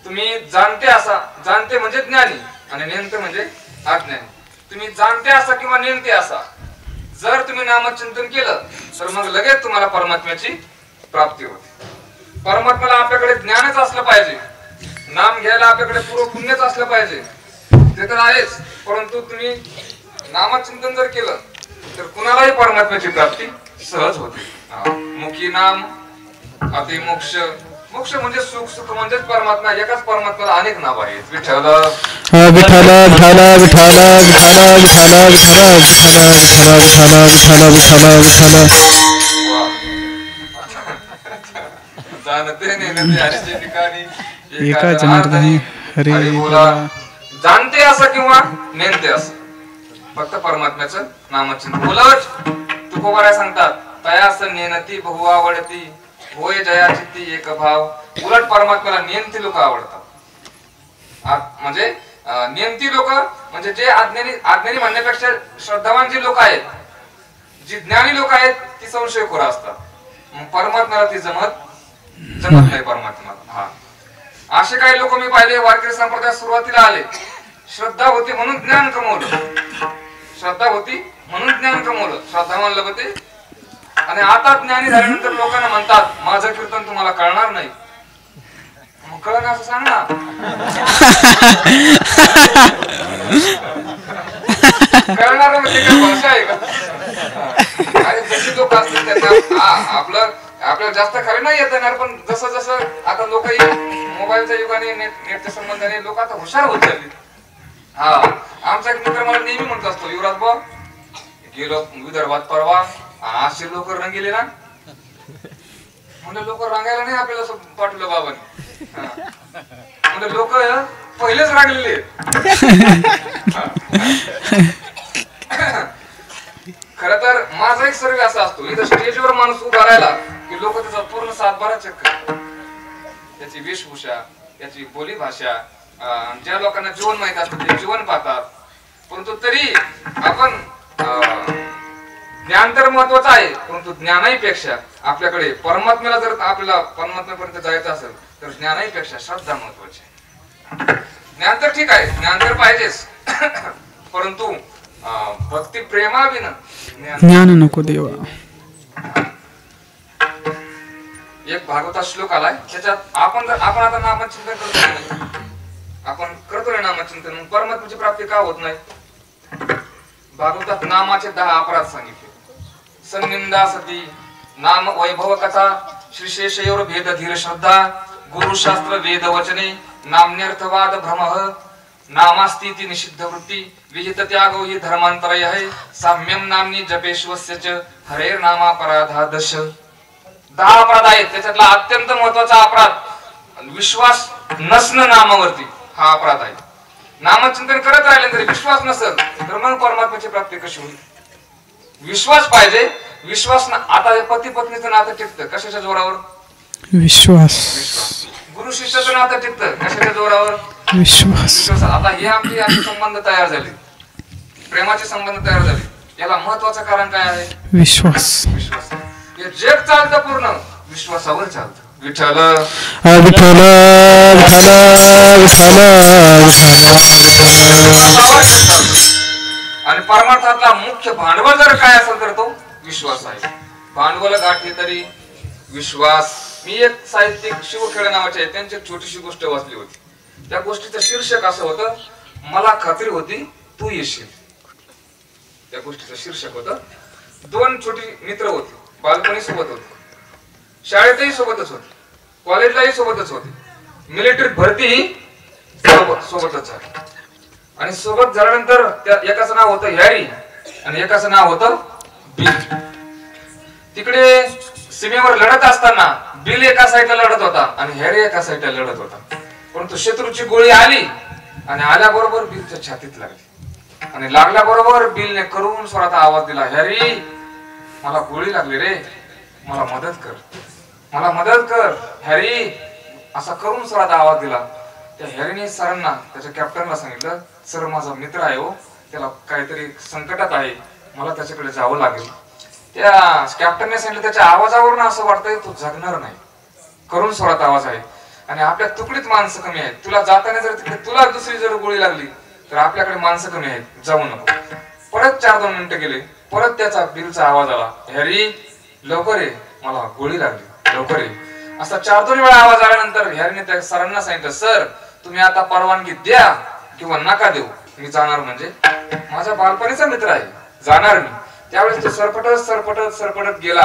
तुम्ही जाणते असा, जाणते म्हणजे ज्ञानी आणि नेनते म्हणजे अज्ञानी. तुम्ही जाणते असा किंवा नेनते असा जर तुम्ही नामचिंतन केलं तर मग लगेच तुम्हाला परमात्म्याची प्राप्ती होते. परमात्म्याला आपल्याकडे ज्ञानच असलं पाहिजे, नाम घ्यायला आपल्याकडे पूर्व पुण्यच असलं पाहिजे, ते तर आहेच. परंतु तुम्ही नामचिंतन जर केलं तर कुणालाही परमात्म्याची प्राप्ती सहज होते. मुखी नाम अति मोक्ष. मोक्ष म्हणजे सुख, सुख म्हणजेच परमात्मा. एकाच परमात्म्याला अनेक नाव आहेत. विठ्ठल विठ्ठल विठ्ठल विठ्ठल विठ्ठल विठ्ठल विठ्ठल विठ्ठल विठ्ठल विठ्ठल विठ्ठल विठ्ठल. जाणते नेनते हरीचे ठिकाणी एका जनार्दनी हरी बोला. जाणते असं किंवा नेनते असं फक्त परमात्म्याचं नामचिंतन. उलट तुकोबाराय सांगतात तयास नेनती बहु आवडती होय जया चित्ती एक भाव. उलट परमात्म्याला नेमती लोक आवडतात. म्हणजे नेमती लोक म्हणजे जे अज्ञानी म्हणण्यापेक्षा श्रद्धावान जी लोक आहेत, जी ज्ञानी लोक आहेत ती संशयखोर असतात. मग परमात्म्याला ती जमत नाही परमात्म्याला. हा असे काही लोक मी पाहिले वारकरी संप्रदायात सुरुवातीला आले, श्रद्धा होती म्हणून ज्ञान कमवलं, श्रद्धा होती म्हणून ज्ञान कमवलं, श्रद्धावान लोक ते. आणि आता ज्ञानी झाल्यानंतर लोकांना म्हणतात माझं कीर्तन तुम्हाला कळणार नाही. मग कळण असं सांग ना. कळणार म्हणजे काय भाषा आहे का. आणि जशी लोक असतील त्यांना आपल्याला जास्त खरे नाही येत येणार, पण जसं जसं आता लोक मोबाईलच्या युगाने नेटच्या संबंधाने लोक आता हुशार होत चालली. हा आमचा एक मित्र मला नेहमी म्हणत असतो युवराज भाऊ गेलो विदर्भात परवा असे लोक रंगेले ना. म्हणजे लोक रंगायला नाही आपल्याला पाठवलं बाबांनी. म्हणजे लोक पहिलेच रांगलेले. खर तर माझा एक सर्वे असा असतो इथं स्टेजवर माणूस उभा राहिला की लोक त्याचा पूर्ण सातबारा चेक करतात. त्याची वेशभूषा, त्याची बोली भाषा, ज्या लोकांना जीवन माहित असतं ते जीवन पाहतात. परंतु तरी आपण ज्ञान तर महत्वाचं आहे, परंतु ज्ञानाहीपेक्षा आपल्याकडे परमात्म्याला जर आपल्याला परमात्म्यापर्यंत जायचं असेल तर ज्ञानाहीपेक्षा श्रद्धा महत्वाची आहे. ज्ञान तर ठीक आहे, ज्ञान तर पाहिजेच, परंतु भक्ती प्रेमाविना ज्ञान नको देवा. एक भागवतात श्लोक आलाय त्याच्यात आपण आता नामचिंतन करतो, आपण करतोय नामचिंतन, परमात्म्याची प्राप्ती का होत नाही. भागवतात नामाचे 10 अपराध सांगितले. सन्निंदा सती, नाम वैभव कथा, श्रीशेषयोर भेद धीर श्रद्धा, गुरुशास्त्र वेद वचने, नाम्यर्थवाद भ्रमः, नामास्तीति निषिद्ध वृत्ती, विहित त्यागो हि धर्मांतरय है, साम्यम नामनी जपेश्वस्य च हरेर नामापराधादश. 10 अपराध आहेत. त्याच्यातला अत्यंत महत्वाचा अपराध विश्वास नसणं नामावरती, हा अपराध आहे. नामचिंतन करत राहिले तरी विश्वास नसेल तर मग परमात्म्याची प्राप्ती कशी होईल. विश्वास पाहिजे. विश्वास आता पती पत्नीचं नातं टिकतं कशाच्या जोरावर. विश्वास. गुरु शिष्याचं नातं टिकतं कशाच्या जोरावर. विश्वास. आता हे आपले संबंध तयार झाले, प्रेमाचे संबंध तयार झाले. याला महत्वाचं कारण काय आहे. विश्वास. विश्वास. हे जग चालतं पूर्ण विश्वासावर चालतं. विठ्ठल विठ्ठल विठ्ठल आणि परमार्थातला मुख्य भांडवल जर काय असेल तर तो विश्वास आहे. भांडवल गाठी तरी विश्वास. मी एक साहित्यिक शिवखेडे नावाचे आहे, त्यांची एक छोटीशी गोष्ट वाचली होती. त्या गोष्टीचं शीर्षक असं होतं, मला खात्री होती तू येशील. त्या गोष्टीचं शीर्षक होतं. दोन छोटी मित्र होते, बालपणी सोबत होते, शाळेतही सोबतच होते, कॉलेजलाही सोबतच होते, मिलिटरी भरतीही सोबतच झाली. आणि सोबत झाल्यानंतर त्या एकाचं नाव होतं हॅरी आणि एकाचं नाव होतं बिल. तिकडे सीमेवर लढत असताना बिल एका साईडला लढत होता आणि हॅरी एका साईडला लढत होता. परंतु शत्रूची गोळी आली आणि आल्याबरोबर बिलच्या छातीत लागली आणि लागल्याबरोबर बिलने करून स्वतः आवाज दिला, हॅरी मला गोळी लागली रे, मला मदत कर, मला मदत कर हॅरी, असा करून स्वतः आवाज दिला. त्या हॅरीने सरांना, त्याच्या कॅप्टनला सांगितलं, सर माझा मित्र आहे हो, त्याला काहीतरी संकटात आहे, मला त्याच्याकडे जावं लागेल. त्या कॅप्टनने सांगितलं, त्याच्या आवाजावरून असं वाटतंय तो जगणार नाही, करून स्वतः आवाज आहे आणि आपल्या तुकडीत माणसं कमी आहेत, तुला जाताना जर तिकडे तुला दुसरी जर गोळी लागली तर आपल्याकडे माणसं कमी आहेत, जाऊ नको. परत 4-2 मिनिटं गेले, परत त्याचा बिलचा आवाज आला, हॅरी लवकर ये, मला गोळी लागली, लवकर ये. असा 4-2 वेळा आवाज आल्यानंतर हॅरीने त्या सरांना सांगितलं, सर तुम्ही आता परवानगी द्या किंवा नका देऊ, मी जाणार, म्हणजे माझा बालपणीचा मित्र आहे, जाणार मी. त्यावेळेस तो सरपटत सरपटत सरपटत गेला.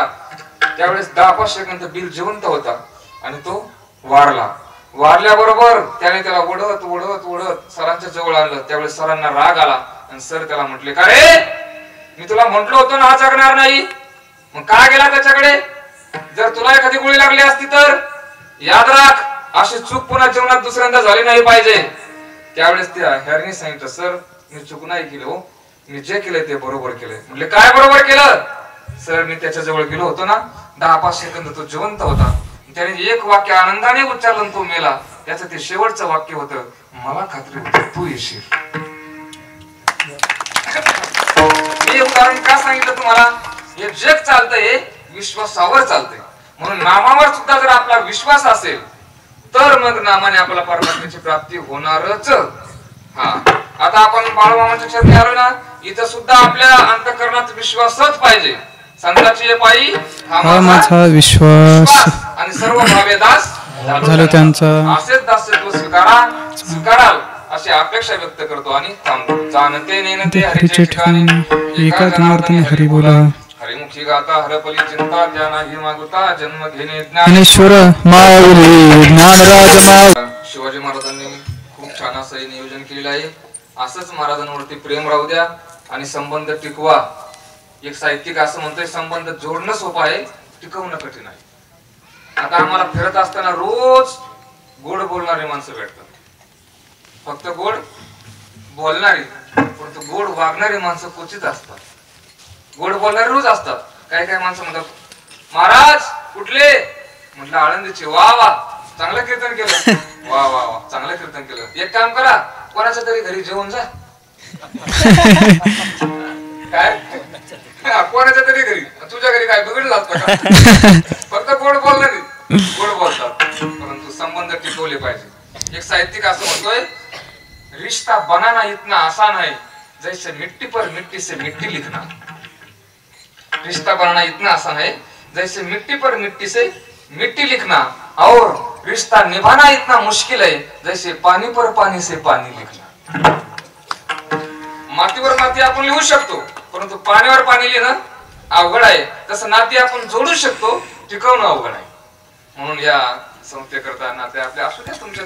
त्यावेळेस 10-5 सेकंद बिल जिवंत होता आणि तो वारला. वारल्याबरोबर त्याने त्याला ओढत ओढत ओढत सरांच्या जवळ आणलं. त्यावेळेस सरांना राग आला आणि सर त्याला म्हटले, का रे मी तुला म्हंटलो होतो ना हा जगणार नाही, मग का गेला त्याच्याकडे? जर तुला एखादी गोळी लागली असती तर याद राख, अशी चूक पुन्हा जीवनात दुसऱ्यांदा झाली नाही पाहिजे. त्यावेळेस त्या हॅरीने सांगितलं, सर मी चूक नाही केली हो, मी जे केलंय ते बरोबर केलंय. म्हटले काय बरोबर केलं? सर मी त्याच्या जवळ गेलो होतो ना, 10-5 सेकंद तो जिवंत होता, त्याने एक वाक्य आनंदाने उच्चारलं, तो मेला. त्याचं ते शेवटचं वाक्य होतं, मला खात्री होती तू येशील. हे उदाहरण का सांगितलं तुम्हाला? हे जग चालतंय विश्वासावर चालतंय, म्हणून नामावर सुद्धा जर आपला विश्वास असेल तर मग नामाने आपल्याला परमात्म्याची प्राप्ती होणारच. हा, आता आपण बाळूमामाच्या चरणी आलो ना, इथं सुद्धा आपल्या अंतःकरणात विश्वासच पाहिजे. संताची पायी हा माझा विश्वास आणि सर्व भावे दास झालं त्यांचा, असेच दासत्व स्वीकाराल अशी अपेक्षा व्यक्त करतो आणि थांबतो. जाणते नेनते हरीचे ठिकाणी एका जनार्दन हरी बोला, हरिमुखी गाता हरपली चिंता, ज्ञाना ही मागुता जन्म घेणे ज्ञानेश्वर माऊली ज्ञानराज माऊली. शिवाजी महाराजांनी खूप छान असं नियोजन केलेलं आहे. असंच महाराजांवरती प्रेम राहू द्या आणि संबंध टिकवा. एक साहित्यिक असं म्हणतोय, संबंध जोडणं सोपं आहे, टिकवणं कठीण आहे. आता आम्हाला फिरत असताना रोज गोड बोलणारी माणसं भेटतात, फक्त गोड बोलणारी, परंतु गोड वागणारी माणसं क्वचित असतात. गोड बोलणारे रोज असतात. काही काही माणसं म्हणतात, महाराज कुठले? म्हटलं आळंदीचे. वा वा, चांगलं कीर्तन केलं, वा वा वा चांगलं कीर्तन केलं. एक काम करा, कोणाच्या तरी घरी जेवून जा. काय कोणाच्या तरी घरी, तुझ्या घरी काय बिघडलं असतं का? फक्त गोड बोलणारी गोड बोलतात, परंतु संबंध टिकवले पाहिजे. एक साहित्यिक असं म्हणतोय, रिश्ता बनाना इतना आसान है जैसे मिट्टी पर मिट्टी से मिट्टी लिखना. रिश्ता बनाना इतना आसान है जैसे मिट्टी पर मिट्टी से मिट्टी लिखना, और रिश्ता निभाना इतना मुश्किल है जैसे पानी पर पानी से पानी लिखना. मातीवर माती आपण लिहू शकतो, परंतु पाण्यावर पाणी लिहिणं अवघड आहे. तसं नाती आपण जोडू शकतो, टिकवणं अवघड आहे. म्हणून या संस्थेकरता नाते आपले असू द्या तुमच्या